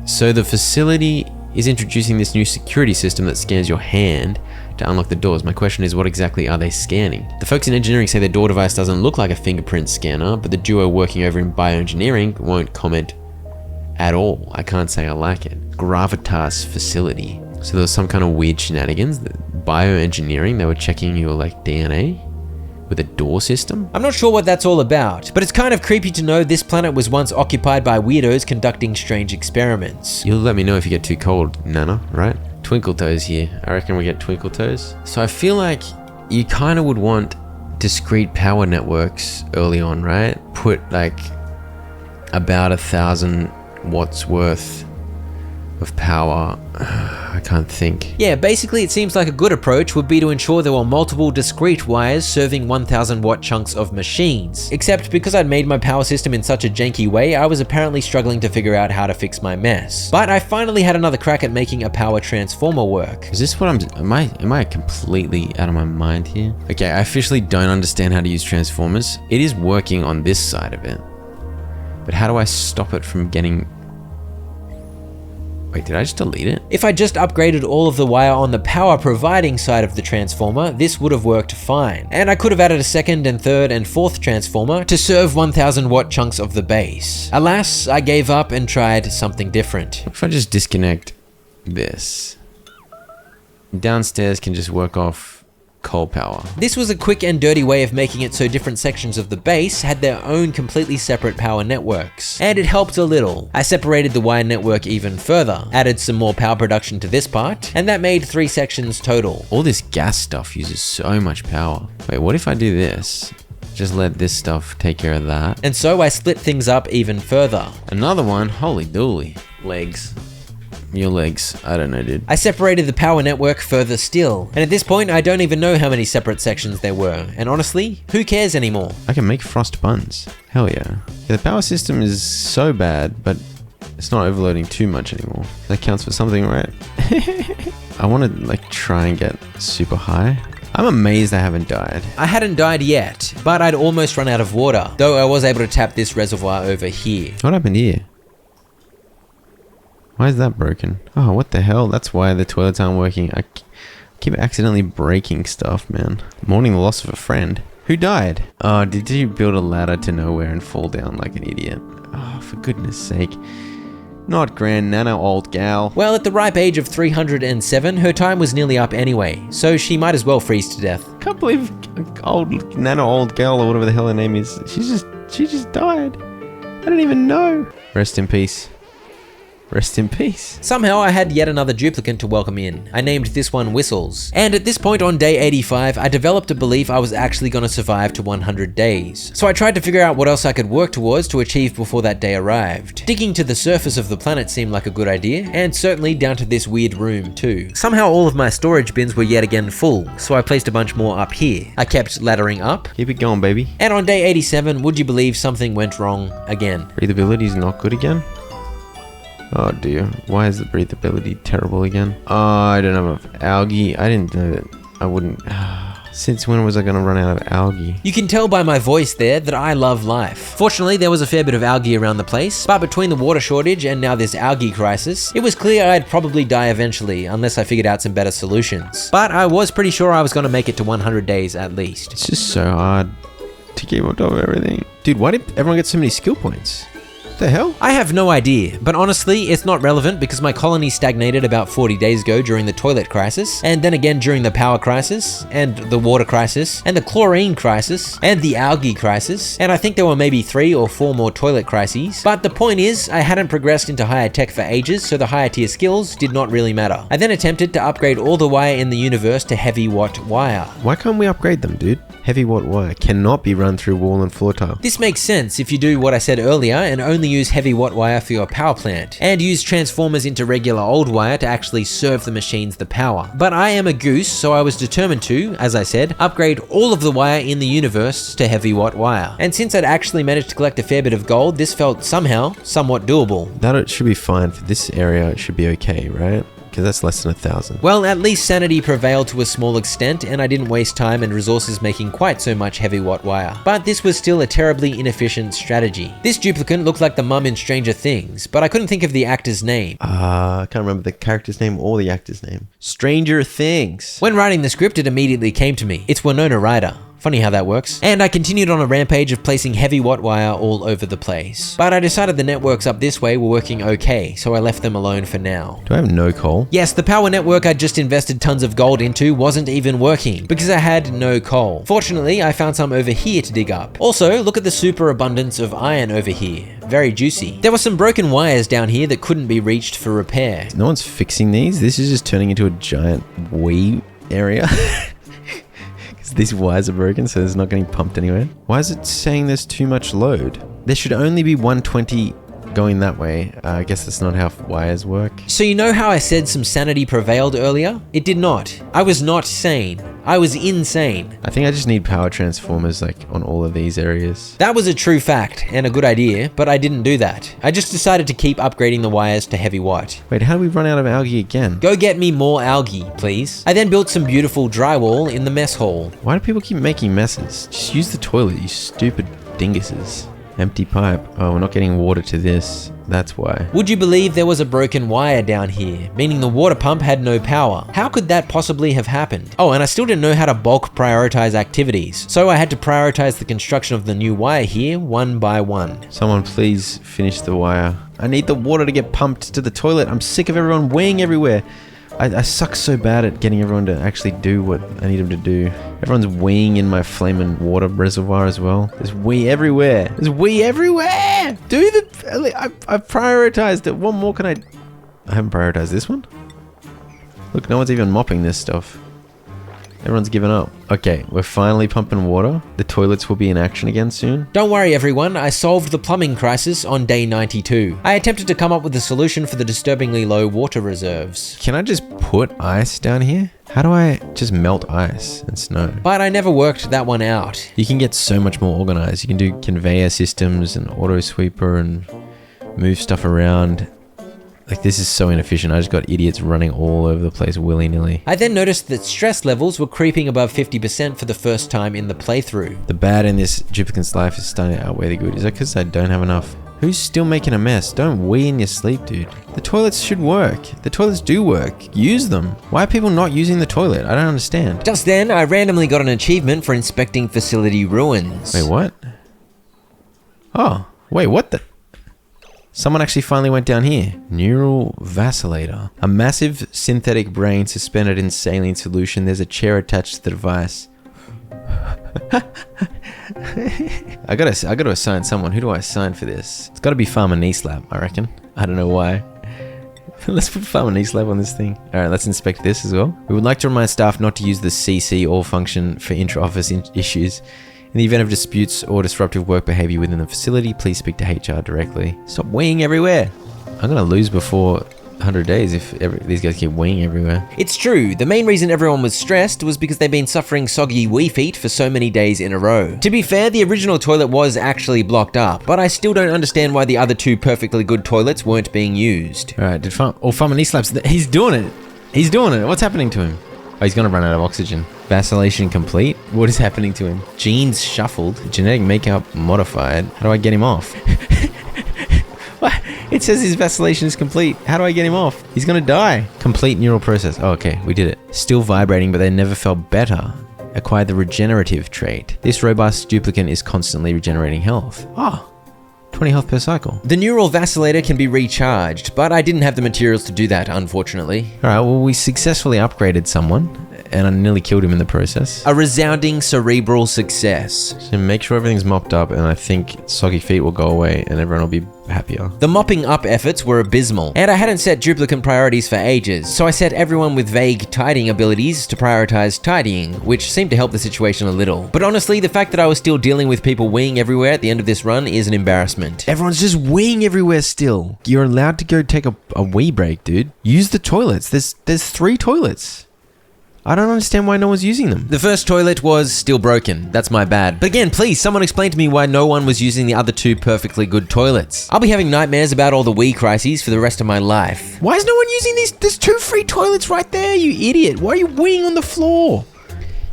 So the facility is introducing this new security system that scans your hand to unlock the doors. My question is, what exactly are they scanning? The folks in engineering say the door device doesn't look like a fingerprint scanner, but the duo working over in bioengineering won't comment at all. I can't say I like it. Gravitas facility. So there was some kind of weird shenanigans. Bioengineering, they were checking your like DNA with a door system? I'm not sure what that's all about, but it's kind of creepy to know this planet was once occupied by weirdos conducting strange experiments. You'll let me know if you get too cold, Nana, right? Twinkle Toes here. I reckon we get Twinkle Toes. So I feel like you kind of would want discrete power networks early on, right? Put like about 1,000 watts worth of power. I can't think. Yeah, basically it seems like a good approach would be to ensure there were multiple discrete wires serving 1,000 watt chunks of machines. Except because I'd made my power system in such a janky way, I was apparently struggling to figure out how to fix my mess. But I finally had another crack at making a power transformer work. Is this what am I completely out of my mind here? Okay, I officially don't understand how to use transformers. It is working on this side of it. But how do I stop it from getting... Wait, did I just delete it? If I just upgraded all of the wire on the power providing side of the transformer, this would have worked fine. And I could have added a second and third and fourth transformer to serve 1,000 watt chunks of the base. Alas, I gave up and tried something different. What if I just disconnect this? Downstairs can just work off coal power. This was a quick and dirty way of making it so different sections of the base had their own completely separate power networks. And it helped a little. I separated the wire network even further, added some more power production to this part, and that made 3 sections total. All this gas stuff uses so much power. Wait, what if I do this? Just let this stuff take care of that. And so I split things up even further. Another one, holy dooly. Legs. Your legs, I don't know, dude. I separated the power network further still, and at this point I don't even know how many separate sections there were, and honestly, who cares anymore? I can make frost buns. Hell yeah. The power system is so bad, but it's not overloading too much anymore. That counts for something, right? I want to like try and get super high. I'm amazed I haven't died. I hadn't died yet, but I'd almost run out of water, though I was able to tap this reservoir over here. What happened here? Why is that broken? Oh, what the hell? That's why the toilets aren't working. I keep accidentally breaking stuff, man. Mourning the loss of a friend. Who died? Oh, did you build a ladder to nowhere and fall down like an idiot? Oh, for goodness sake. Not Grand Nana, old gal. Well, at the ripe age of 307, her time was nearly up anyway, so she might as well freeze to death. Can't believe old Nana, old gal, or whatever the hell her name is. She just died. I don't even know. Rest in peace. Rest in peace. Somehow I had yet another duplicate to welcome in. I named this one Whistles. And at this point on day 85, I developed a belief I was actually going to survive to 100 days. So I tried to figure out what else I could work towards to achieve before that day arrived. Digging to the surface of the planet seemed like a good idea, and certainly down to this weird room too. Somehow all of my storage bins were yet again full, so I placed a bunch more up here. I kept laddering up. Keep it going, baby. And on day 87, would you believe something went wrong again? Breathability is not good again? Oh dear, why is the breathability terrible again? Oh, I don't have enough algae. I didn't know that I wouldn't... Since when was I gonna run out of algae? You can tell by my voice there that I love life. Fortunately, there was a fair bit of algae around the place, but between the water shortage and now this algae crisis, it was clear I'd probably die eventually unless I figured out some better solutions. But I was pretty sure I was gonna make it to 100 days at least. It's just so hard to keep on top of everything. Dude, why did everyone get so many skill points? What the hell? I have no idea, but honestly, it's not relevant because my colony stagnated about 40 days ago during the toilet crisis, and then again during the power crisis, and the water crisis, and the chlorine crisis, and the algae crisis, and I think there were maybe 3 or 4 more toilet crises. But the point is, I hadn't progressed into higher tech for ages, so the higher tier skills did not really matter. I then attempted to upgrade all the wire in the universe to heavy watt wire. Why can't we upgrade them, dude? Heavy watt wire cannot be run through wall and floor tile. This makes sense if you do what I said earlier and only use heavy watt wire for your power plant, and use transformers into regular old wire to actually serve the machines the power. But I am a goose, so I was determined to, as I said, upgrade all of the wire in the universe to heavy watt wire. And since I'd actually managed to collect a fair bit of gold, this felt somehow somewhat doable. That should be fine for this area. It should be okay, right? Because that's less than 1,000. Well, at least sanity prevailed to a small extent, and I didn't waste time and resources making quite so much heavy watt wire. But this was still a terribly inefficient strategy. This duplicant looked like the mum in Stranger Things, but I couldn't think of the actor's name. I can't remember the character's name or the actor's name. Stranger Things. When writing the script, it immediately came to me. It's Winona Ryder. Funny how that works. And I continued on a rampage of placing heavy watt wire all over the place. But I decided the networks up this way were working okay, so I left them alone for now. Do I have no coal? Yes, the power network I'd just invested tons of gold into wasn't even working, because I had no coal. Fortunately, I found some over here to dig up. Also, look at the super abundance of iron over here. Very juicy. There were some broken wires down here that couldn't be reached for repair. No one's fixing these? This is just turning into a giant Wii area. These wires are broken, so it's not getting pumped anywhere. Why is it saying there's too much load? There should only be 120 going that way. I guess that's not how wires work. So you know how I said some sanity prevailed earlier? It did not. I was not sane. I was insane. I think I just need power transformers like on all of these areas. That was a true fact and a good idea, but I didn't do that. I just decided to keep upgrading the wires to heavy watt. Wait, how do we run out of algae again? Go get me more algae, please. I then built some beautiful drywall in the mess hall. Why do people keep making messes? Just use the toilet, you stupid dinguses. Empty pipe. Oh, we're not getting water to this. That's why. Would you believe there was a broken wire down here, meaning the water pump had no power? How could that possibly have happened? Oh, and I still didn't know how to bulk prioritize activities, so I had to prioritize the construction of the new wire here one by one. Someone please finish the wire. I need the water to get pumped to the toilet. I'm sick of everyone weeing everywhere. I suck so bad at getting everyone to actually do what I need them to do. Everyone's weeing in my flaming water reservoir as well. There's wee everywhere. There's wee everywhere! I've prioritized it. What more can I haven't prioritized this one? Look, no one's even mopping this stuff. Everyone's given up. Okay, we're finally pumping water. The toilets will be in action again soon. Don't worry everyone, I solved the plumbing crisis on day 92. I attempted to come up with a solution for the disturbingly low water reserves. Can I just put ice down here? How do I just melt ice and snow? But I never worked that one out. You can get so much more organized. You can do conveyor systems and auto sweeper and move stuff around. Like, this is so inefficient. I just got idiots running all over the place willy-nilly. I then noticed that stress levels were creeping above 50% for the first time in the playthrough. The bad in this duplicant's life is starting to outweigh the good. Is that because I don't have enough? Who's still making a mess? Don't wee in your sleep, dude. The toilets should work. The toilets do work. Use them. Why are people not using the toilet? I don't understand. Just then, I randomly got an achievement for inspecting facility ruins. Wait, what? Oh, wait, what the? Someone actually finally went down here. Neural vacillator. A massive synthetic brain suspended in saline solution. There's a chair attached to the device. I gotta assign someone. Who do I assign for this? It's gotta be Farmer Kneeslap, I reckon. I don't know why. Let's put Farmer Kneeslap on this thing. Alright, let's inspect this as well. We would like to remind staff not to use the CC all function for intra-office issues. In the event of disputes or disruptive work behavior within the facility, please speak to HR directly. Stop weeing everywhere. I'm gonna lose before 100 days if these guys keep weeing everywhere. It's true. The main reason everyone was stressed was because they've been suffering soggy wee feet for so many days in a row. To be fair, the original toilet was actually blocked up, but I still don't understand why the other two perfectly good toilets weren't being used. Alright, Farmer Kneeslaps, he's doing it. He's doing it. What's happening to him? Oh, he's gonna run out of oxygen. Vacillation complete? What is happening to him? Genes shuffled. Genetic makeup modified. How do I get him off? What? It says his vacillation is complete. How do I get him off? He's gonna die. Complete neural process. Oh, okay, we did it. Still vibrating, but they never felt better. Acquired the regenerative trait. This robust duplicant is constantly regenerating health. Ah. 20 health per cycle. The neural vacillator can be recharged, but I didn't have the materials to do that, unfortunately. Alright, well, we successfully upgraded someone. and I nearly killed him in the process. A resounding cerebral success. So make sure everything's mopped up, and I think soggy feet will go away and everyone will be happier. The mopping up efforts were abysmal, and I hadn't set duplicate priorities for ages, so I set everyone with vague tidying abilities to prioritize tidying, which seemed to help the situation a little. But honestly, the fact that I was still dealing with people weeing everywhere at the end of this run is an embarrassment. Everyone's just weeing everywhere still. You're allowed to go take a wee break, dude. Use the toilets. There's 3 toilets. I don't understand why no one's using them. The first toilet was still broken. That's my bad. But again, please, someone explain to me why no one was using the other 2 perfectly good toilets. I'll be having nightmares about all the wee crises for the rest of my life. Why is no one using these? There's 2 free toilets right there, you idiot. Why are you weeing on the floor?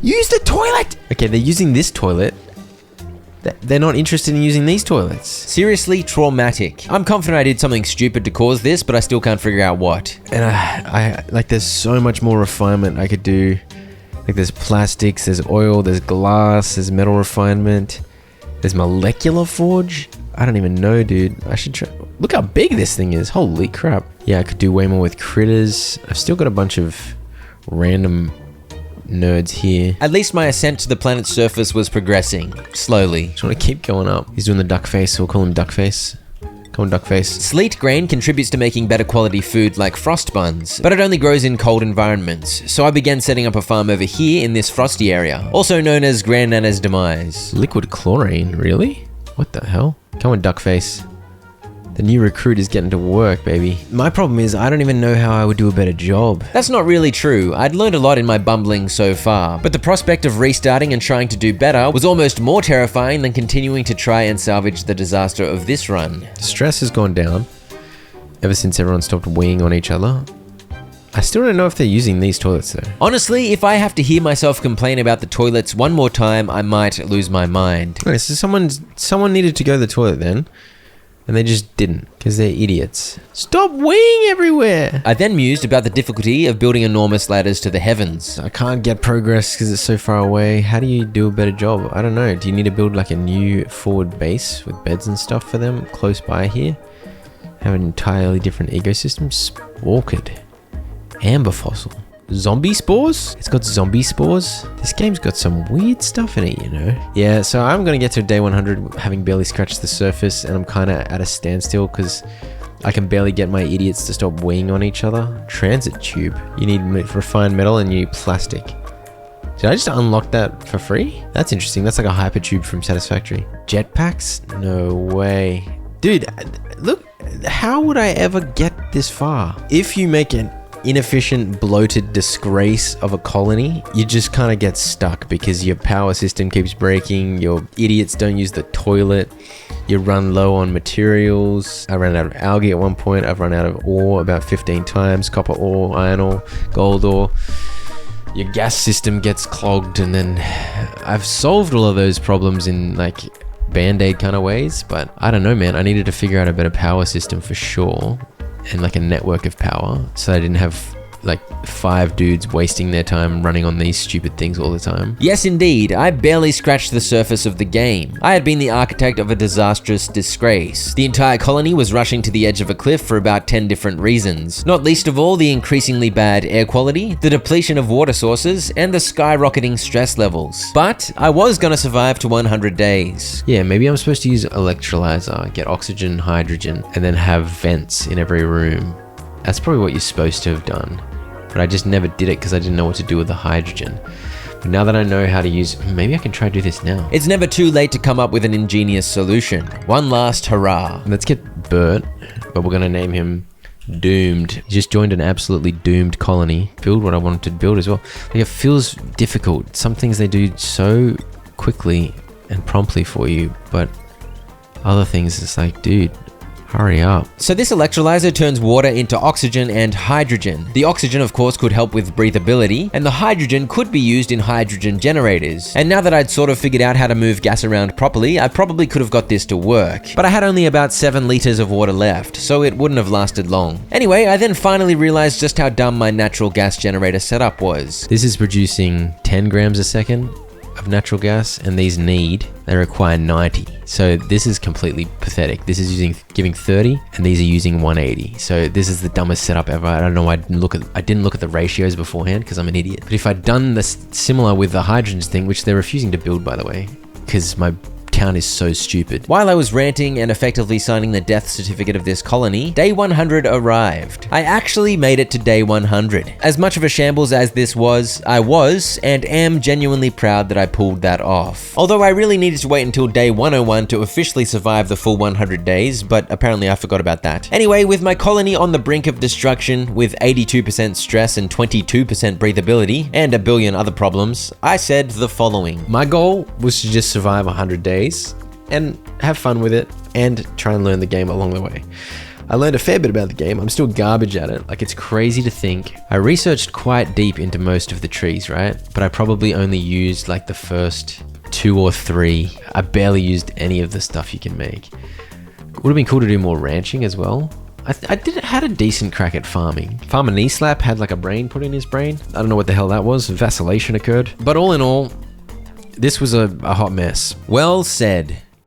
Use the toilet. Okay, they're using this toilet. They're not interested in using these toilets. Seriously traumatic. I'm confident I did something stupid to cause this, but I still can't figure out what. And I like, there's so much more refinement I could do. Like, there's plastics, there's oil, there's glass, there's metal refinement, there's molecular forge. I don't even know, dude. I should try. Look how big this thing is. Holy crap. Yeah, I could do way more with critters. I've still got a bunch of random nerds here. At least my ascent to the planet's surface was progressing, slowly. Just want to keep going up. He's doing the duck face, so we'll call him duck face. Come on, duck face. Sleet grain contributes to making better quality food like frost buns, but it only grows in cold environments, so I began setting up a farm over here in this frosty area, also known as Grandnana's Demise. Liquid chlorine, really? What the hell? Come on, duck face. The new recruit is getting to work, baby. My problem is I don't even know how I would do a better job. That's not really true. I'd learned a lot in my bumbling so far, but the prospect of restarting and trying to do better was almost more terrifying than continuing to try and salvage the disaster of this run. Stress has gone down ever since everyone stopped weeing on each other. I still don't know if they're using these toilets though. Honestly, if I have to hear myself complain about the toilets one more time, I might lose my mind. Okay, so someone needed to go to the toilet then, and they just didn't, because they're idiots. Stop weeing everywhere! I then mused about the difficulty of building enormous ladders to the heavens. I can't get progress because it's so far away. How do you do a better job? I don't know. Do you need to build like a new forward base with beds and stuff for them close by here? Have an entirely different ecosystem? Orchid. Amber fossil. Zombie spores? It's got zombie spores. This game's got some weird stuff in it, you know? Yeah, so I'm gonna get to day 100 having barely scratched the surface, and I'm kind of at a standstill because I can barely get my idiots to stop weighing on each other. Transit tube. You need refined metal and you plastic. Did I just unlock that for free? That's interesting. That's like a hyper tube from Satisfactory. Jetpacks? No way. Dude, look, how would I ever get this far? If you make an inefficient, bloated disgrace of a colony, you just kind of get stuck because your power system keeps breaking, your idiots don't use the toilet, you run low on materials. I ran out of algae at one point, I've run out of ore about 15 times, copper ore, iron ore, gold ore. Your gas system gets clogged, and then I've solved all of those problems in like band-aid kind of ways, but I don't know, man. I needed to figure out a better power system for sure, and like a network of power, so I didn't have like 5 dudes wasting their time running on these stupid things all the time. Yes, indeed. I barely scratched the surface of the game. I had been the architect of a disastrous disgrace. The entire colony was rushing to the edge of a cliff for about 10 different reasons. Not least of all, the increasingly bad air quality, the depletion of water sources, and the skyrocketing stress levels. But I was gonna survive to 100 days. Yeah, maybe I'm supposed to use electrolyzer, get oxygen, hydrogen, and then have vents in every room. That's probably what you're supposed to have done. But I just never did it because I didn't know what to do with the hydrogen. But now that I know how to use, maybe I can try to do this now. It's never too late to come up with an ingenious solution. One last hurrah. Let's get Bert, but we're gonna name him Doomed. He just joined an absolutely doomed colony. Build what I wanted to build as well. Like, it feels difficult. Some things they do so quickly and promptly for you, but other things it's like, dude, hurry up. So this electrolyzer turns water into oxygen and hydrogen. The oxygen, of course, could help with breathability, and the hydrogen could be used in hydrogen generators. And now that I'd sort of figured out how to move gas around properly, I probably could have got this to work. But I had only about 7 liters of water left, so it wouldn't have lasted long. Anyway, I then finally realized just how dumb my natural gas generator setup was. This is producing 10 grams a second of natural gas, and these they require 90. So this is completely pathetic. This is giving 30, and these are using 180. So this is the dumbest setup ever. I don't know why I didn't look at the ratios beforehand because I'm an idiot. But if I'd done this similar with the hydrogens thing, which they're refusing to build, by the way, because my town is so stupid. While I was ranting and effectively signing the death certificate of this colony, day 100 arrived. I actually made it to day 100. As much of a shambles as this was, I was and am genuinely proud that I pulled that off. Although I really needed to wait until day 101 to officially survive the full 100 days, but apparently I forgot about that. Anyway, with my colony on the brink of destruction, with 82% stress and 22% breathability, and a billion other problems, I said the following. My goal was to just survive 100 days and have fun with it and try and learn the game along the way. I learned a fair bit about the game. I'm still garbage at it. Like, it's crazy to think. I researched quite deep into most of the trees, right? But I probably only used like the first 2 or 3. I barely used any of the stuff you can make. Would have been cool to do more ranching as well. I had a decent crack at farming. Farmer Knee Slap had like a brain put in his brain. I don't know what the hell that was. Vacillation occurred. But all in all, this was a hot mess. Well said.